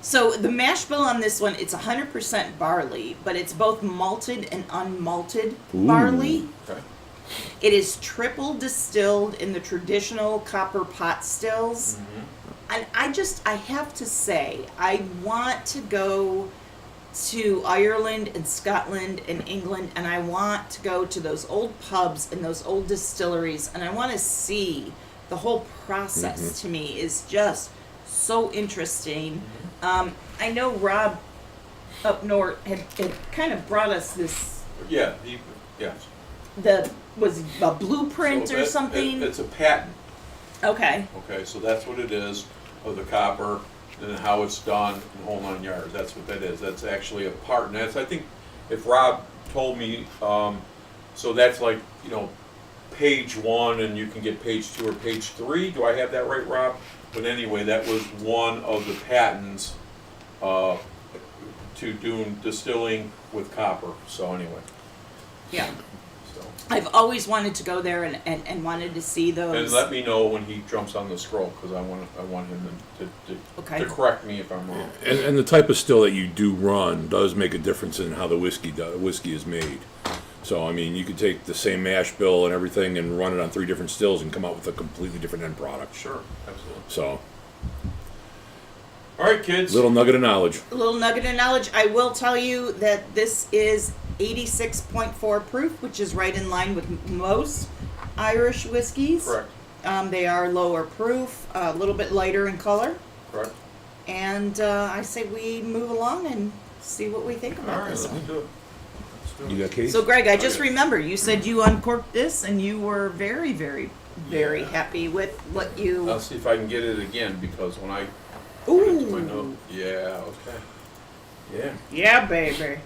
Speaker 1: So the mash bill on this one, it's 100% barley, but it's both malted and unmalted barley.
Speaker 2: Okay.
Speaker 1: It is triple distilled in the traditional copper pot stills. And I have to say, I want to go to Ireland and Scotland and England, and I want to go to those old pubs and those old distilleries, and I want to see the whole process. To me is just so interesting. I know Rob up north had kind of brought us this,
Speaker 2: Yeah. Yes.
Speaker 1: was a blueprint
Speaker 2: So
Speaker 1: or something.
Speaker 2: It's a patent.
Speaker 1: Okay.
Speaker 2: Okay, so that's what it is of the copper and how it's done in the whole 9 yards. That's what that is. That's actually a part, and that's, I think, if Rob told me, so that's like, page 1, and you can get page 2 or page 3. Do I have that right, Rob? But anyway, that was one of the patents to doing distilling with copper. So anyway,
Speaker 1: Yeah.
Speaker 2: so.
Speaker 1: I've always wanted to go there and wanted to see those.
Speaker 2: And let me know when he jumps on the scroll, because I want him
Speaker 1: Okay.
Speaker 2: to correct me if I'm wrong.
Speaker 3: And the type of still that you do run does make a difference in how the whiskey is made. So, I mean, you could take the same mash bill and everything and run it on 3 different stills and come out with a completely different end product.
Speaker 2: Sure, absolutely.
Speaker 3: So,
Speaker 2: All right, kids.
Speaker 3: little nugget of knowledge.
Speaker 1: A little nugget of knowledge. I will tell you that this is 86.4 proof, which is right in line with most Irish whiskeys.
Speaker 2: Correct.
Speaker 1: They are lower proof, a little bit lighter in color.
Speaker 2: Correct.
Speaker 1: And I say we move along and see what we think
Speaker 2: All
Speaker 1: about
Speaker 2: right,
Speaker 1: this
Speaker 2: let's
Speaker 1: one.
Speaker 2: do it.
Speaker 3: You got case?
Speaker 1: So, Greg, I just
Speaker 2: Okay.
Speaker 1: remember you said you uncorked this and you were very, very, very
Speaker 2: Yeah.
Speaker 1: happy with what you.
Speaker 2: I'll see if I can get it again, because when I get to my note,
Speaker 1: Ooh.
Speaker 2: yeah, okay, yeah.
Speaker 1: Yeah, baby.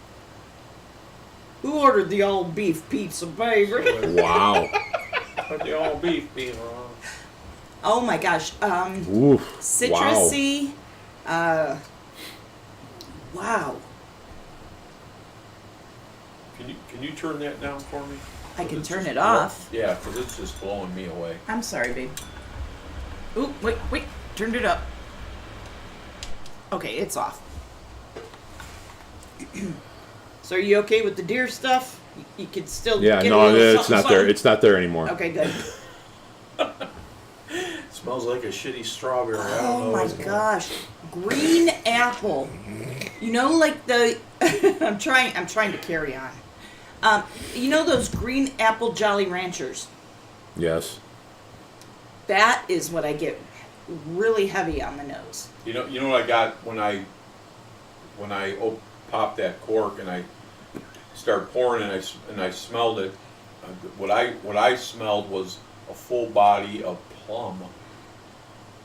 Speaker 1: Who ordered the all beef pizza, baby?
Speaker 3: Wow.
Speaker 2: But the all beef being wrong.
Speaker 1: Oh my gosh.
Speaker 3: Oof.
Speaker 1: Citrusy. Wow.
Speaker 2: Can you turn that down for me?
Speaker 1: I can
Speaker 2: It's
Speaker 1: turn
Speaker 2: just
Speaker 1: it off.
Speaker 2: Yeah, because it's just blowing me away.
Speaker 1: I'm sorry, babe. Ooh, wait. Turned it up. Okay, it's off. So are you okay with the deer stuff? You could still
Speaker 3: Yeah,
Speaker 1: get a
Speaker 3: no,
Speaker 1: little
Speaker 3: it's
Speaker 1: something,
Speaker 3: not there.
Speaker 1: something?
Speaker 3: It's not there anymore.
Speaker 1: Okay, good.
Speaker 2: It smells like a shitty strawberry. I don't know
Speaker 1: Oh my
Speaker 2: what's going on.
Speaker 1: gosh. Green apple. You know, like the I'm trying to carry on. You know those green apple Jolly Ranchers?
Speaker 3: Yes.
Speaker 1: That is what I get really heavy on the nose.
Speaker 2: You know what I got when I popped that cork and I started pouring and I smelled it. What I smelled was a full body of plum.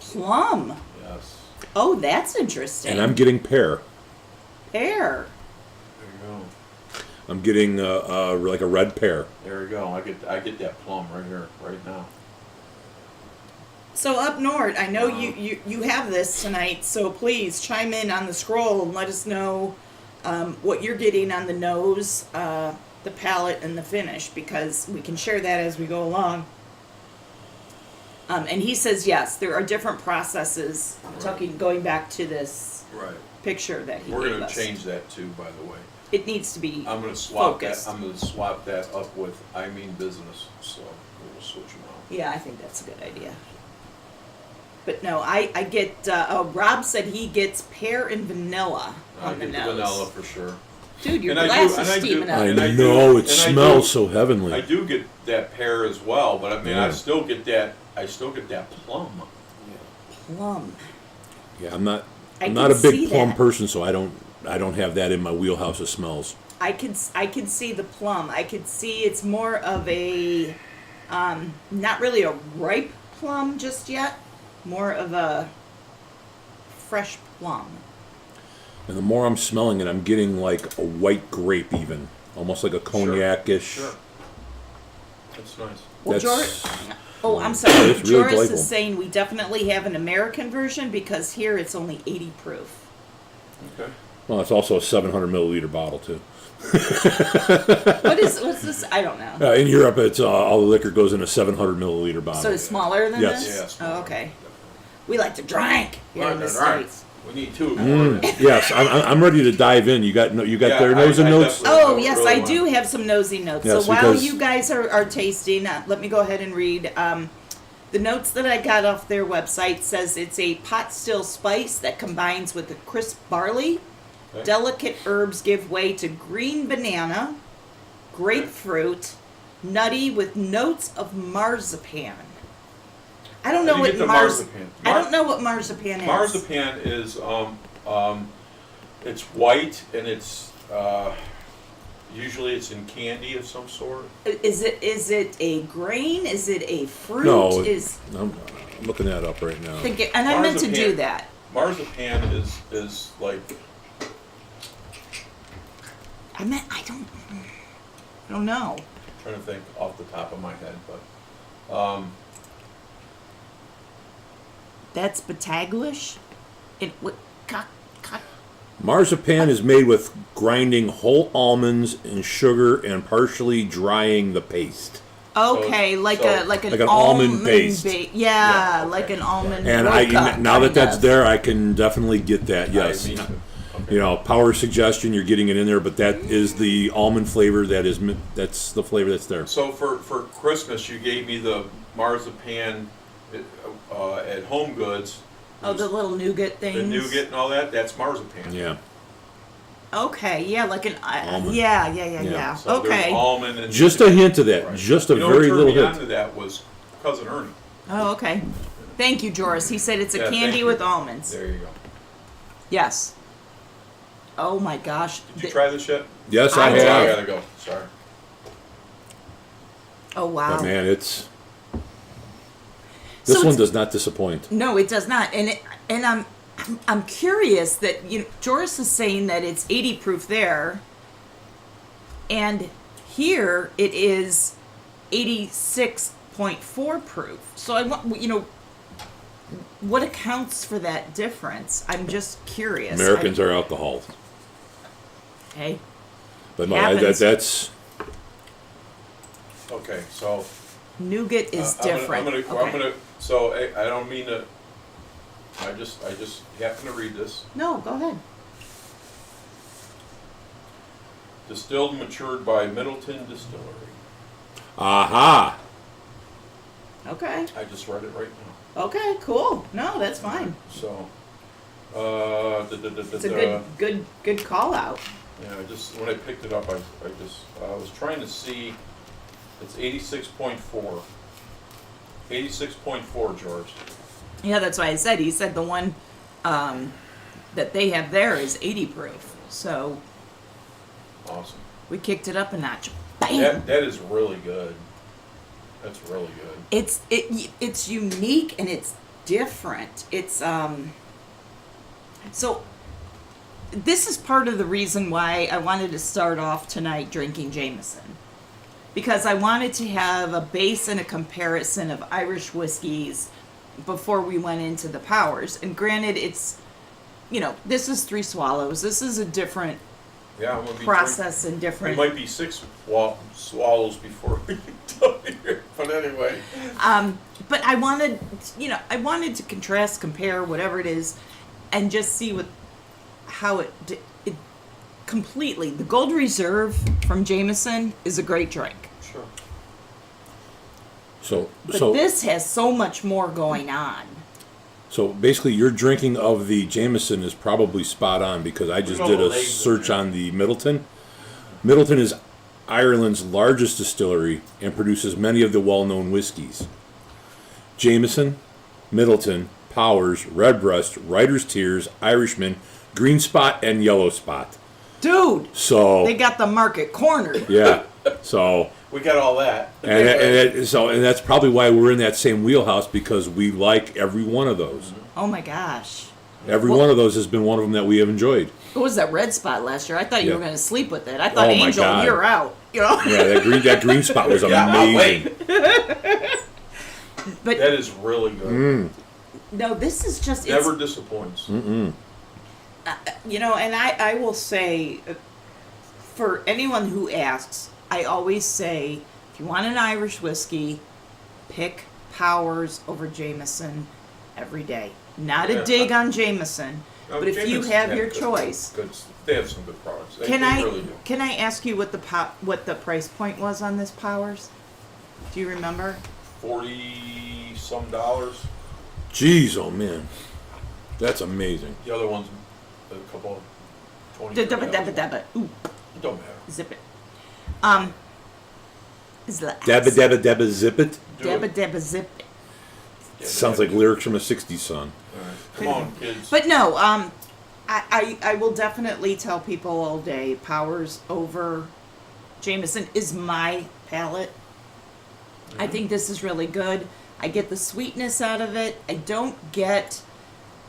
Speaker 1: Plum.
Speaker 2: Yes.
Speaker 1: Oh, that's interesting.
Speaker 3: And I'm getting pear.
Speaker 1: Pear.
Speaker 2: There you
Speaker 3: I'm getting like a red pear.
Speaker 2: There we go. I get that plum right here, right now.
Speaker 1: So up north, I know
Speaker 2: Wow.
Speaker 1: you have this tonight, so please chime in on the scroll and let us know what you're getting on the nose, the palate, and the finish, because we can share that as we go along. And he says yes, there are different processes. Going back to this
Speaker 2: Right.
Speaker 1: picture that he
Speaker 2: We're
Speaker 1: gave
Speaker 2: gonna
Speaker 1: us.
Speaker 2: change that too, by the way.
Speaker 1: It needs to be
Speaker 2: I'm gonna swap
Speaker 1: focused.
Speaker 2: that. I'm gonna swap that up with I mean business. So we'll switch them out.
Speaker 1: Yeah, I think that's a good idea. But no, I get. Rob said he gets pear and vanilla
Speaker 2: I
Speaker 1: on the
Speaker 2: get the
Speaker 1: nose.
Speaker 2: vanilla for sure.
Speaker 1: Dude, your
Speaker 2: And I
Speaker 1: glass
Speaker 2: do-
Speaker 1: is
Speaker 2: and I do-
Speaker 1: steaming up.
Speaker 3: I
Speaker 2: And I do-
Speaker 3: know
Speaker 2: and
Speaker 3: it
Speaker 2: I do-
Speaker 3: smells so heavenly.
Speaker 2: I do get that pear as well, but I mean, I
Speaker 3: Yeah.
Speaker 2: still get that. I still get that plum.
Speaker 1: Plum.
Speaker 3: Yeah, I'm not.
Speaker 1: I
Speaker 3: I'm not a
Speaker 1: can see
Speaker 3: big plum
Speaker 1: that.
Speaker 3: person, so I don't have that in my wheelhouse of smells.
Speaker 1: I could see the plum. I could see it's more of a, not really a ripe plum just yet. More of a fresh plum.
Speaker 3: And the more I'm smelling it, I'm getting like a white grape, even almost like a cognac-ish.
Speaker 2: Sure. That's nice.
Speaker 1: Well,
Speaker 3: That's-
Speaker 1: Oh, I'm sorry.
Speaker 3: It's really
Speaker 1: Joris
Speaker 3: delightful.
Speaker 1: is saying we definitely have an American version because here it's only 80 proof.
Speaker 2: Okay.
Speaker 3: Well, it's also a 700 milliliter bottle too.
Speaker 1: What's this? I don't know.
Speaker 3: In Europe, it's all the liquor goes in a 700 milliliter bottle.
Speaker 1: So it's smaller than
Speaker 3: Yes.
Speaker 1: this?
Speaker 2: Yeah, smaller.
Speaker 1: Oh, okay. We like to drink here in the States.
Speaker 2: We need two. more.
Speaker 3: Yes, I'm ready to dive in. You got
Speaker 2: Yeah,
Speaker 3: their nose and
Speaker 2: I
Speaker 3: notes.
Speaker 2: definitely-
Speaker 1: Oh,
Speaker 2: I
Speaker 1: yes,
Speaker 2: really
Speaker 1: I
Speaker 2: want-
Speaker 1: do have some nosy notes.
Speaker 3: Yes,
Speaker 1: So while
Speaker 3: because-
Speaker 1: you guys are tasting, let me go ahead and read. The notes that I got off their website says it's a pot still spice that combines with the crisp barley.
Speaker 2: Okay.
Speaker 1: Delicate herbs give way to green banana, grapefruit, nutty with notes of marzipan. I don't know
Speaker 2: How do
Speaker 1: what
Speaker 2: you get the
Speaker 1: marzipan.
Speaker 2: marzipan?
Speaker 1: I don't know what marzipan is.
Speaker 2: Marzipan is it's white and it's usually it's in candy of some sort.
Speaker 1: Is it a grain? Is it a fruit?
Speaker 3: No,
Speaker 1: Is
Speaker 3: I'm looking that up right now.
Speaker 1: and I meant to do
Speaker 2: Marzipan.
Speaker 1: that.
Speaker 2: Marzipan is like
Speaker 1: I don't know.
Speaker 2: trying to think off the top of my head, but
Speaker 1: That's Bataglish.
Speaker 3: Marzipan is made with grinding whole almonds and sugar and partially drying the paste.
Speaker 1: Okay, like an
Speaker 3: Like an almond paste.
Speaker 1: Yeah,
Speaker 2: Yeah,
Speaker 1: like
Speaker 2: okay.
Speaker 1: an almond.
Speaker 3: And
Speaker 1: roca,
Speaker 3: now that
Speaker 1: kind
Speaker 3: that's
Speaker 1: of.
Speaker 3: there, I can definitely get that. Yes,
Speaker 2: me too. Okay.
Speaker 3: you know, power suggestion. You're getting it in there, but that is the almond flavor. That's the flavor that's there.
Speaker 2: So for Christmas, you gave me the marzipan at Home Goods.
Speaker 1: Oh, the little nougat things.
Speaker 2: The nougat and all that. That's marzipan.
Speaker 3: Yeah.
Speaker 1: Okay, yeah, like an
Speaker 3: Almond.
Speaker 1: yeah.
Speaker 2: So there's
Speaker 1: Okay.
Speaker 2: almond and
Speaker 3: Just a hint of that.
Speaker 2: Right.
Speaker 3: Just a
Speaker 2: You know
Speaker 3: very
Speaker 2: what
Speaker 3: little
Speaker 2: turned me
Speaker 3: hint.
Speaker 2: onto that was Cousin Ernie.
Speaker 1: Oh, okay. Thank you, Joris. He said it's a
Speaker 2: Yeah, thank
Speaker 1: candy
Speaker 2: you.
Speaker 1: with almonds.
Speaker 2: There you go.
Speaker 1: Yes. Oh my gosh.
Speaker 2: Did you try this yet?
Speaker 3: Yes,
Speaker 1: I
Speaker 3: I
Speaker 2: Oh, I
Speaker 3: have.
Speaker 2: gotta go. Sorry.
Speaker 1: Oh wow.
Speaker 3: But man, it's this
Speaker 1: So
Speaker 3: one
Speaker 1: it's-
Speaker 3: does not disappoint.
Speaker 1: No, it does not. And I'm curious that Joris is saying that it's 80 proof there, and here it is 86.4 proof. So I want what accounts for that difference? I'm just curious.
Speaker 3: Americans are alcohol,
Speaker 1: Hey,
Speaker 3: but
Speaker 1: Happens.
Speaker 3: that's
Speaker 2: Okay, so
Speaker 1: nougat is different.
Speaker 2: I'm
Speaker 1: Okay.
Speaker 2: gonna. So I don't mean to. I just happen to read this.
Speaker 1: No, go ahead.
Speaker 2: Distilled and matured by Middleton Distillery.
Speaker 3: aha.
Speaker 1: Okay.
Speaker 2: I just read it right now.
Speaker 1: Okay. Cool. No, that's fine.
Speaker 2: So,
Speaker 1: It's a good call out.
Speaker 2: Yeah, when I picked it up, I was trying to see. It's 86.4. 86.4, George.
Speaker 1: Yeah, that's why I said. He said the one that they have there is 80 proof. So
Speaker 2: Awesome.
Speaker 1: we kicked it up a notch. Bam!
Speaker 2: That is really good. That's really good.
Speaker 1: It's unique and it's different. It's so this is part of the reason why I wanted to start off tonight drinking Jameson. Because I wanted to have a base and a comparison of Irish whiskeys before we went into the Powers. And granted, it's, this is 3 Swallows. This is a different
Speaker 2: Yeah, I'm gonna be
Speaker 1: process and
Speaker 2: It
Speaker 1: different.
Speaker 2: might be 6 swallows before we get done here. But anyway,
Speaker 1: But I wanted to contrast, compare, whatever it is, and just see how it completely. The Gold Reserve from Jameson is a great drink.
Speaker 2: sure.
Speaker 1: But
Speaker 3: So
Speaker 1: this has so much more going on.
Speaker 3: So basically, your drinking of the Jameson is probably spot on because I just
Speaker 2: Look at
Speaker 3: did
Speaker 2: all
Speaker 3: a
Speaker 2: the legs in
Speaker 3: search
Speaker 2: there.
Speaker 3: on the Middleton. Middleton is Ireland's largest distillery and produces many of the well-known whiskeys. Jameson, Middleton, Powers, Redbreast, Writer's Tears, Irishman, Green Spot, and Yellow Spot.
Speaker 1: Dude,
Speaker 3: So
Speaker 1: they got the market cornered.
Speaker 3: yeah, so.
Speaker 2: We got all that.
Speaker 3: And that's probably why we're in that same wheelhouse because we like every one of those.
Speaker 1: Oh my gosh.
Speaker 3: Every one of those has been one of them that we have enjoyed.
Speaker 1: What was that red spot last year? I thought you
Speaker 3: Yeah.
Speaker 1: were going to sleep with it. I thought,
Speaker 3: Oh my
Speaker 1: Angel,
Speaker 3: God.
Speaker 1: you're out.
Speaker 3: Yeah, that green spot was
Speaker 2: Yeah, I'll
Speaker 3: amazing.
Speaker 1: But
Speaker 2: That is really good.
Speaker 1: no, this is just,
Speaker 2: Never disappoints.
Speaker 1: and I will say, for anyone who asks, I always say, if you want an Irish whiskey, pick Powers over Jameson every day. Not a
Speaker 2: Yeah.
Speaker 1: dig on Jameson,
Speaker 2: No,
Speaker 1: but if you
Speaker 2: Jameson's
Speaker 1: have
Speaker 2: had
Speaker 1: your
Speaker 2: good-
Speaker 1: choice.
Speaker 2: They have some good products. They really do.
Speaker 1: Can I ask you what the price point was on this Powers? Do you remember?
Speaker 2: $40-some.
Speaker 3: Jeez, oh man, that's amazing.
Speaker 2: The other one's a couple of 20.
Speaker 1: Ooh,
Speaker 2: It don't matter.
Speaker 1: zip it. Is that
Speaker 3: Dabba zip it.
Speaker 2: Do it.
Speaker 1: Dabba zip it.
Speaker 2: Yeah,
Speaker 3: Sounds
Speaker 2: they
Speaker 3: like
Speaker 2: have
Speaker 3: lyrics from a '60s song.
Speaker 2: All right. Come on, kids.
Speaker 1: But no, I will definitely tell people all day Powers over Jameson is my palate. I think this is really good. I get the sweetness out of it. I don't get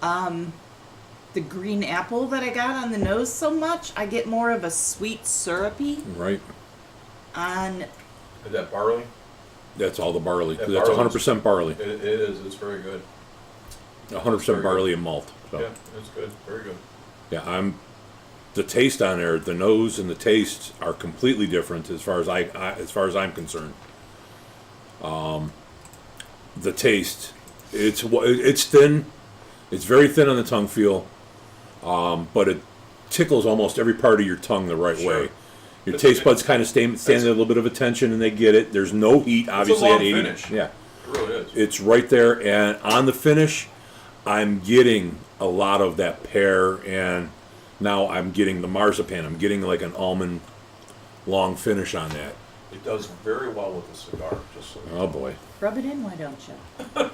Speaker 1: the green apple that I got on the nose so much. I get more of a sweet syrupy
Speaker 3: Right.
Speaker 1: on.
Speaker 2: Is that barley?
Speaker 3: That's all the barley.
Speaker 2: That
Speaker 3: That's
Speaker 2: barley's-
Speaker 3: 100% barley.
Speaker 2: It is. It's very good.
Speaker 3: 100% barley and malt. So
Speaker 2: Yeah, it's good. Very good.
Speaker 3: yeah, the taste on there, the nose and the taste are completely different as far as as far as I'm concerned. The taste, it's thin, it's very thin on the tongue feel, but it tickles almost every part of your tongue the right
Speaker 2: Sure.
Speaker 3: way. Your
Speaker 2: It's-
Speaker 3: taste buds kind of stand at a little bit of attention, and they get it. There's no heat, obviously
Speaker 2: long
Speaker 3: at 80.
Speaker 2: finish.
Speaker 3: Yeah,
Speaker 2: It really is.
Speaker 3: it's right there, and on the finish, I'm getting a lot of that pear, and now I'm getting the marzipan. I'm getting like an almond long finish on that.
Speaker 2: It does very well with the cigar. Just so you know.
Speaker 3: Oh boy,
Speaker 1: Rub it in, why don't you?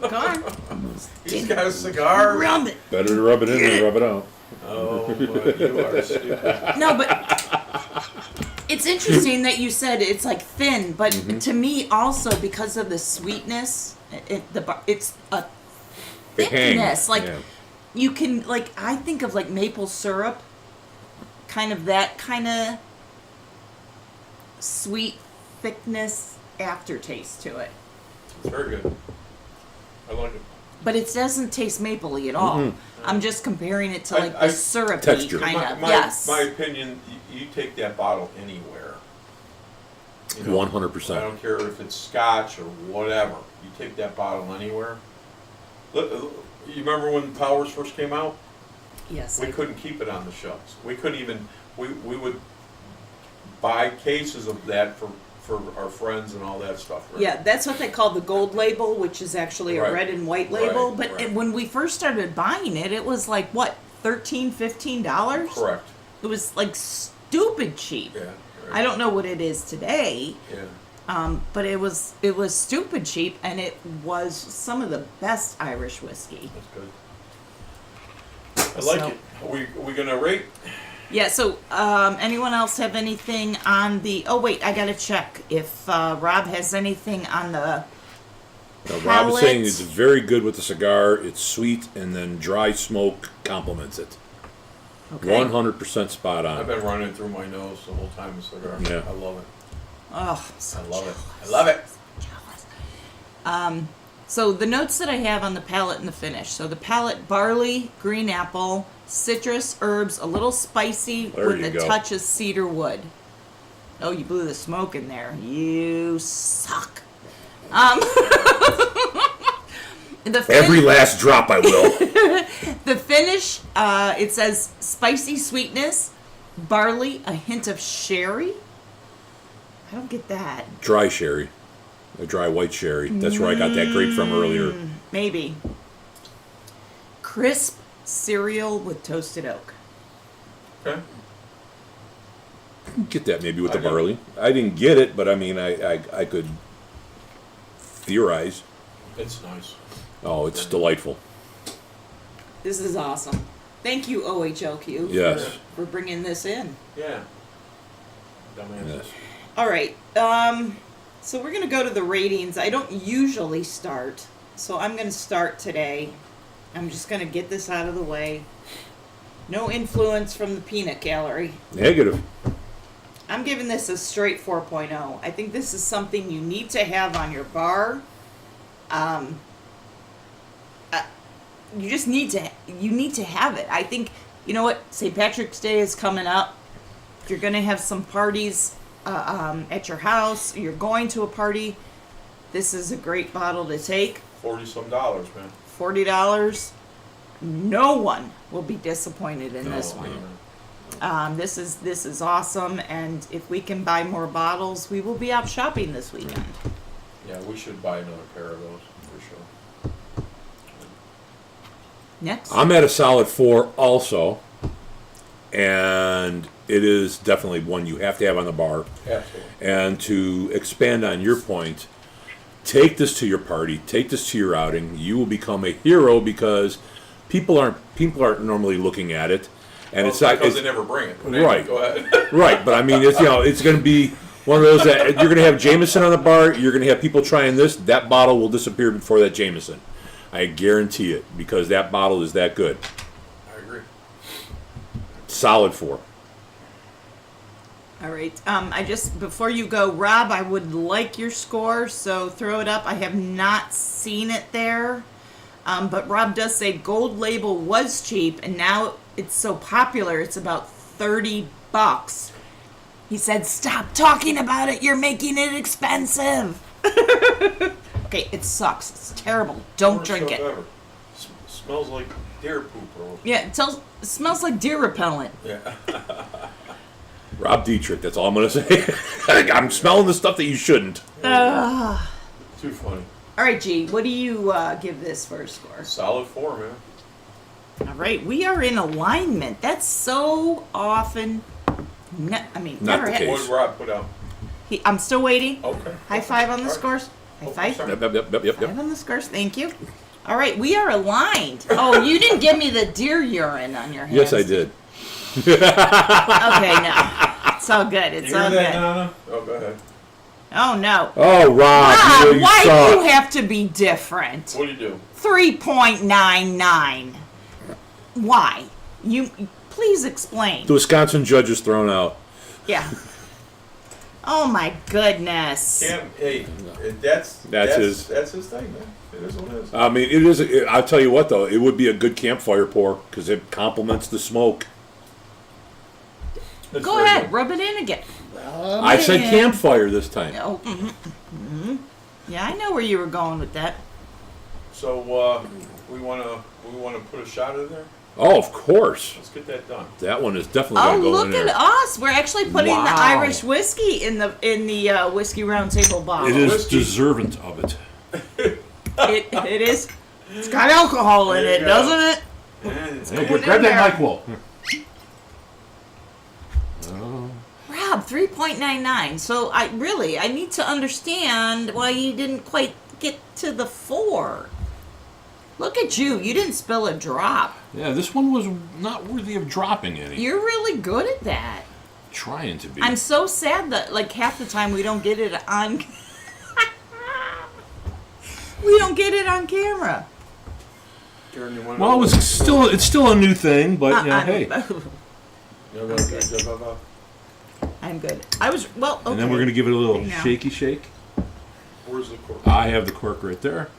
Speaker 1: Go on.
Speaker 2: He's got a cigar.
Speaker 1: Rub it.
Speaker 3: better to rub it in than rub it out.
Speaker 2: Oh, boy, you are stupid.
Speaker 1: No, but it's interesting that you said it's like thin, but to me also because of the sweetness, it's a
Speaker 3: They hang.
Speaker 1: thickness. Like
Speaker 3: Yeah.
Speaker 1: you can I think of like maple syrup, kind of that kind of sweet thickness aftertaste to it,
Speaker 2: It's very good. I like it.
Speaker 1: but it doesn't taste mapley at all. I'm just comparing it to
Speaker 2: I-
Speaker 1: like
Speaker 2: I-
Speaker 1: the syrupy
Speaker 3: Texture.
Speaker 1: kind of.
Speaker 2: My
Speaker 1: Yes.
Speaker 2: my opinion, you take that bottle anywhere. You know,
Speaker 3: 100%.
Speaker 2: I don't care if it's scotch or whatever. You take that bottle anywhere. You remember when Powers first came out?
Speaker 1: Yes.
Speaker 2: We
Speaker 1: I-
Speaker 2: couldn't keep it on the shelves. We couldn't even, we would buy cases of that for our friends and all that stuff. Right?
Speaker 1: Yeah, that's what they call the gold label, which is actually a
Speaker 2: Right.
Speaker 1: red and white label.
Speaker 2: Right,
Speaker 1: But
Speaker 2: right.
Speaker 1: when we first started buying it, it was like, what, $13, $15?
Speaker 2: Correct.
Speaker 1: It was like stupid cheap.
Speaker 2: Yeah. Right.
Speaker 1: I don't know what it is today,
Speaker 2: Yeah.
Speaker 1: but it was stupid cheap, and it was some of the best Irish whiskey.
Speaker 2: That's good. I like
Speaker 1: So-
Speaker 2: it. Are we gonna rate?
Speaker 1: Yeah, so anyone else have anything on the... Oh, wait, I got to check if Rob has anything on the
Speaker 3: Now, Rob is saying
Speaker 1: palate.
Speaker 3: it's very good with the cigar. It's sweet, and then dry smoke complements it.
Speaker 1: Okay.
Speaker 3: 100% spot
Speaker 2: I've
Speaker 3: on.
Speaker 2: been running through my nose the whole time the cigar.
Speaker 3: Yeah.
Speaker 2: I love it.
Speaker 1: Oh, so
Speaker 2: I love it. I
Speaker 1: jealous.
Speaker 2: love it.
Speaker 1: So the notes that I have on the palate and the finish. So the palate: barley, green apple, citrus, herbs, a little spicy
Speaker 3: There
Speaker 1: with
Speaker 3: you
Speaker 1: a
Speaker 3: go.
Speaker 1: touch of cedar wood. Oh, you blew the smoke in there. You suck. The
Speaker 3: Every last drop, I will.
Speaker 1: The finish, it says spicy sweetness, barley, a hint of sherry. I don't get that.
Speaker 3: Dry sherry. A dry white sherry. That's where I got that grape from earlier.
Speaker 1: Maybe. Crisp cereal with toasted oak.
Speaker 2: Okay.
Speaker 3: Get that maybe with
Speaker 2: I
Speaker 3: the
Speaker 2: didn't.
Speaker 3: barley. I didn't get it, but I mean, I could theorize.
Speaker 2: It's nice.
Speaker 3: Oh, it's delightful.
Speaker 1: This is awesome. Thank you, OHLQ,
Speaker 3: Yes.
Speaker 1: for bringing this in.
Speaker 2: Yeah. Dumbass.
Speaker 3: Yes.
Speaker 1: All right. So we're going to go to the ratings. I don't usually start, so I'm going to start today. I'm just going to get this out of the way. No influence from the peanut gallery.
Speaker 3: Negative.
Speaker 1: I'm giving this a straight 4.0. I think this is something you need to have on your bar. You just need to have it. I think, you know what, St. Patrick's Day is coming up. If you're going to have some parties at your house, you're going to a party, this is a great bottle to take.
Speaker 2: $40-some, man.
Speaker 1: $40. No one will be disappointed in this
Speaker 3: No,
Speaker 1: one.
Speaker 3: no.
Speaker 1: This is awesome, and if we can buy more bottles, we will be out shopping this weekend.
Speaker 2: Yeah, we should buy another pair of those for sure.
Speaker 1: Next.
Speaker 3: I'm at a solid 4 also. And it is definitely one you have to have on the bar.
Speaker 2: Absolutely.
Speaker 3: And to expand on your point, take this to your party, take this to your outing. You will become a hero because people aren't normally looking at it, and
Speaker 2: Well,
Speaker 3: it's not
Speaker 2: because
Speaker 3: it's,
Speaker 2: they never bring it. But
Speaker 3: Right.
Speaker 2: Go ahead.
Speaker 3: right. But I mean, it's it's going to be one of those that you're going to have Jameson on the bar. You're going to have people trying this. That bottle will disappear before that Jameson. I guarantee it because that bottle is that good.
Speaker 2: I agree.
Speaker 3: Solid 4.
Speaker 1: All right. Before you go, Rob, I would like your score, so throw it up. I have not seen it there. But Rob does say Gold Label was cheap, and now it's so popular, it's about $30. He said, "Stop talking about it. You're making it expensive." Okay, it sucks. It's terrible. Don't
Speaker 2: Worst
Speaker 1: drink
Speaker 2: stuff
Speaker 1: it.
Speaker 2: ever. Smells like deer poop or
Speaker 1: Yeah, it smells like deer repellent.
Speaker 2: yeah.
Speaker 3: Rob Dietrich. That's all I'm going to say. I'm smelling the stuff that you shouldn't.
Speaker 2: Too funny.
Speaker 1: All right, G, what do you give this for a score?
Speaker 2: Solid 4, man.
Speaker 1: All right, we are in alignment. That's so often.
Speaker 3: Not
Speaker 1: never
Speaker 3: the
Speaker 1: had.
Speaker 3: case.
Speaker 2: What did Rob put out?
Speaker 1: I'm still waiting.
Speaker 2: Okay.
Speaker 1: High five on the
Speaker 2: All right.
Speaker 1: scores. High
Speaker 2: Oh,
Speaker 1: five.
Speaker 2: sorry.
Speaker 3: Yep.
Speaker 1: Five on the scores. Thank you. All right, we are aligned. Oh, you didn't give me the deer urine on your hands.
Speaker 3: Yes, I did.
Speaker 1: Okay, no. It's all good. It's
Speaker 2: You
Speaker 1: all
Speaker 2: hear that,
Speaker 1: good.
Speaker 2: Nana? Oh, go ahead.
Speaker 1: Oh, no.
Speaker 3: Oh, Rob,
Speaker 1: Rob,
Speaker 3: you
Speaker 1: why
Speaker 3: suck.
Speaker 1: do you have to be different?
Speaker 2: What do you do?
Speaker 1: 3.99. Why? You please explain.
Speaker 3: The Wisconsin judge is thrown out.
Speaker 1: Yeah. Oh my goodness.
Speaker 2: Cam, hey, that's
Speaker 3: his-
Speaker 2: That's his thing, man. It is what it is.
Speaker 3: I mean, I'll tell you what, though. It would be a good campfire pour because it complements the smoke.
Speaker 2: It's
Speaker 1: Go
Speaker 2: very
Speaker 1: ahead,
Speaker 2: good.
Speaker 1: rub it in again.
Speaker 3: I said
Speaker 1: in.
Speaker 3: campfire this time.
Speaker 1: Oh, yeah, I know where you were going with that.
Speaker 2: So we wanna put a shot in there.
Speaker 3: Oh, of course.
Speaker 2: Let's get that done.
Speaker 3: That one is definitely
Speaker 1: Oh,
Speaker 3: going to go
Speaker 1: look
Speaker 3: in there.
Speaker 1: at us! We're actually putting the
Speaker 3: Wow.
Speaker 1: Irish whiskey in the whiskey roundtable bottle.
Speaker 3: It is
Speaker 2: Whiskey.
Speaker 3: deserving of it.
Speaker 1: It is. It's got alcohol in
Speaker 2: There
Speaker 1: it,
Speaker 2: you go.
Speaker 1: doesn't it?
Speaker 2: And it's
Speaker 1: Hey,
Speaker 2: going
Speaker 1: grab
Speaker 2: in
Speaker 1: that
Speaker 2: there.
Speaker 3: NyQuil.
Speaker 1: Rob, 3.99. So I need to understand why you didn't quite get to the 4. Look at you. You didn't spill a drop.
Speaker 3: Yeah, this one was not worthy of dropping any.
Speaker 1: You're really good at that.
Speaker 3: Trying to be.
Speaker 1: I'm so sad that like half the time we don't get it on we don't get it on camera.
Speaker 2: Karen, you wanna
Speaker 3: Well,
Speaker 2: know
Speaker 3: it's still a new thing, but
Speaker 1: Uh-uh.
Speaker 3: hey.
Speaker 2: You know,
Speaker 1: Okay. I'm good. I was, well, okay.
Speaker 3: And then we're gonna give it a little
Speaker 1: Now.
Speaker 3: shaky shake.
Speaker 2: Where's the cork?
Speaker 3: I have the cork right there.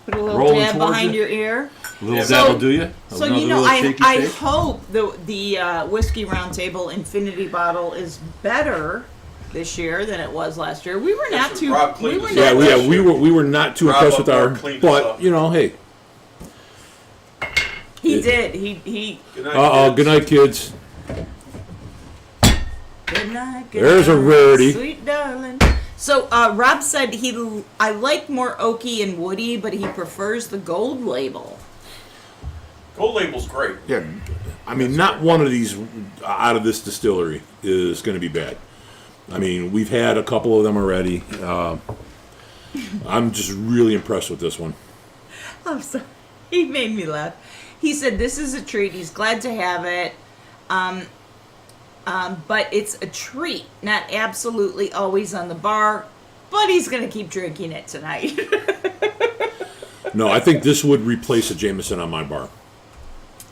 Speaker 1: Put a little
Speaker 3: rolling
Speaker 1: dab
Speaker 3: towards
Speaker 1: behind
Speaker 3: you.
Speaker 1: your ear.
Speaker 3: A little
Speaker 1: So-
Speaker 3: dab will do you.
Speaker 1: So
Speaker 3: Another
Speaker 1: you know,
Speaker 3: little
Speaker 1: I
Speaker 3: shaky
Speaker 1: I
Speaker 3: shake.
Speaker 1: hope the Whiskey Roundtable Infinity bottle is better this year than it was last year. We were not
Speaker 2: Yes,
Speaker 1: too.
Speaker 2: Rob
Speaker 1: We
Speaker 2: cleaned
Speaker 1: were
Speaker 2: us
Speaker 1: not.
Speaker 2: up.
Speaker 3: we were not too
Speaker 2: Rob
Speaker 3: impressed
Speaker 2: up
Speaker 3: with our,
Speaker 2: there cleaned us
Speaker 3: but
Speaker 2: up.
Speaker 3: you know, hey.
Speaker 1: He did. He.
Speaker 2: Good night,
Speaker 3: Uh-oh,
Speaker 2: kids.
Speaker 3: good night, kids.
Speaker 1: Good night. Good
Speaker 3: There's a
Speaker 1: night,
Speaker 3: rarity.
Speaker 1: sweet darling. So Rob said I like more oaky and woody, but he prefers the gold label.
Speaker 2: Gold label's great.
Speaker 3: Yeah, I mean, not one of these out of this distillery is going to be bad. I mean, we've had a couple of them already. I'm just really impressed with this one.
Speaker 1: I'm sorry. He made me laugh. He said this is a treat. He's glad to have it. But it's a treat, not absolutely always on the bar. But he's going to keep drinking it tonight.
Speaker 3: No, I think this would replace a Jameson on my bar.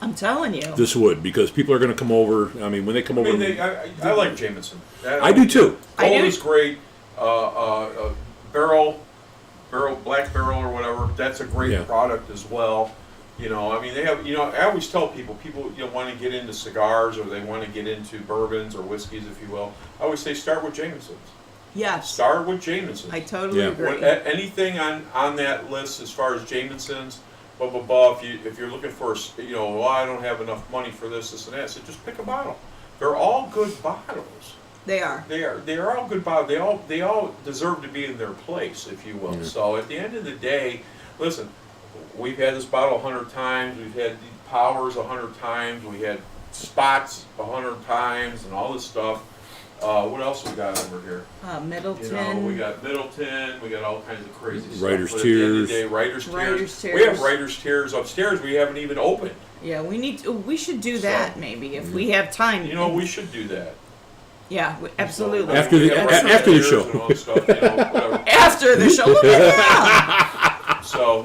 Speaker 1: I'm telling you.
Speaker 3: This would, because people are going to come over. I mean, when they come
Speaker 2: I
Speaker 3: over,
Speaker 2: mean, I like Jameson.
Speaker 3: I do too.
Speaker 1: I
Speaker 2: Gold
Speaker 1: do.
Speaker 2: is great. Barrel, black barrel or whatever. That's a great
Speaker 3: Yeah.
Speaker 2: product as well. You know, I mean, they have. You know, I always tell people want to get into cigars or they want to get into bourbons or whiskeys, if you will. I always say start with Jamesons.
Speaker 1: Yes.
Speaker 2: Start with Jamesons.
Speaker 1: I totally
Speaker 3: Yeah.
Speaker 1: agree.
Speaker 2: Anything on that list as far as Jamesons, blah blah blah. If you're looking for, well, I don't have enough money for this and that, so just pick a bottle. They're all good bottles.
Speaker 1: They are.
Speaker 2: They are all good bottles. They all deserve to be in their place, if you will.
Speaker 3: Yeah.
Speaker 2: So at the end of the day, listen, we've had this bottle 100 times. We've had the Powers 100 times. We had Spots 100 times, and all this stuff. What else we got over here?
Speaker 1: Middleton.
Speaker 2: You know, we got Middleton, we got all kinds of crazy
Speaker 3: Writer's
Speaker 2: stuff. But at the end of the
Speaker 3: Tears.
Speaker 2: day, Writer's
Speaker 1: Writer's
Speaker 2: Tears. We have
Speaker 1: Tears.
Speaker 2: Writer's Tears upstairs. We haven't even opened.
Speaker 1: Yeah, we should do that
Speaker 2: So-
Speaker 1: maybe if we have time.
Speaker 2: You know, we should do that.
Speaker 1: Yeah, absolutely.
Speaker 3: After the-
Speaker 2: We have
Speaker 3: after
Speaker 2: Writer's
Speaker 3: the
Speaker 2: Tears
Speaker 3: show.
Speaker 2: and all this stuff, whatever.
Speaker 1: After the show. Look at that.
Speaker 2: So,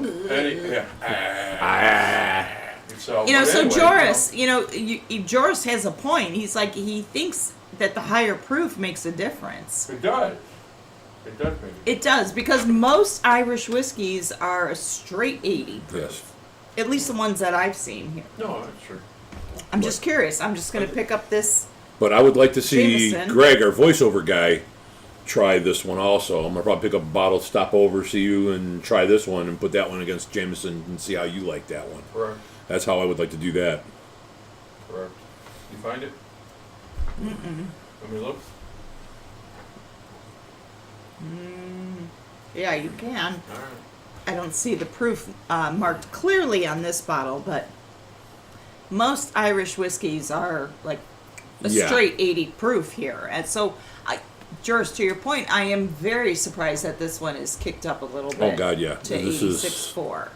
Speaker 2: so,
Speaker 1: You know,
Speaker 2: but
Speaker 1: so
Speaker 2: anyway,
Speaker 1: Joris, Joris has a point. He's like, he thinks that the higher proof makes a difference.
Speaker 2: it does. It does make
Speaker 1: It does, because most Irish whiskeys are a straight 80.
Speaker 3: yes.
Speaker 1: At least the ones that I've seen here.
Speaker 2: No, that's true.
Speaker 1: I'm just curious. I'm just going to pick up this.
Speaker 3: But I would like to see
Speaker 1: Jameson.
Speaker 3: Greg, our voiceover guy, try this one also. I'm gonna probably pick up a bottle, stop over, see you, and try this one, and put that one against Jameson and see how you like that one.
Speaker 2: Correct.
Speaker 3: That's how I would like to do that.
Speaker 2: Correct. You find it? Let me look.
Speaker 1: Yeah, you can.
Speaker 2: All right.
Speaker 1: I don't see the proof marked clearly on this bottle, but most Irish whiskeys are like a
Speaker 3: Yeah.
Speaker 1: straight 80 proof here. And so, Joris, to your point, I am very surprised that this one is kicked up a little bit.
Speaker 3: Oh, God, yeah.
Speaker 1: To
Speaker 3: This is-
Speaker 1: 86.4.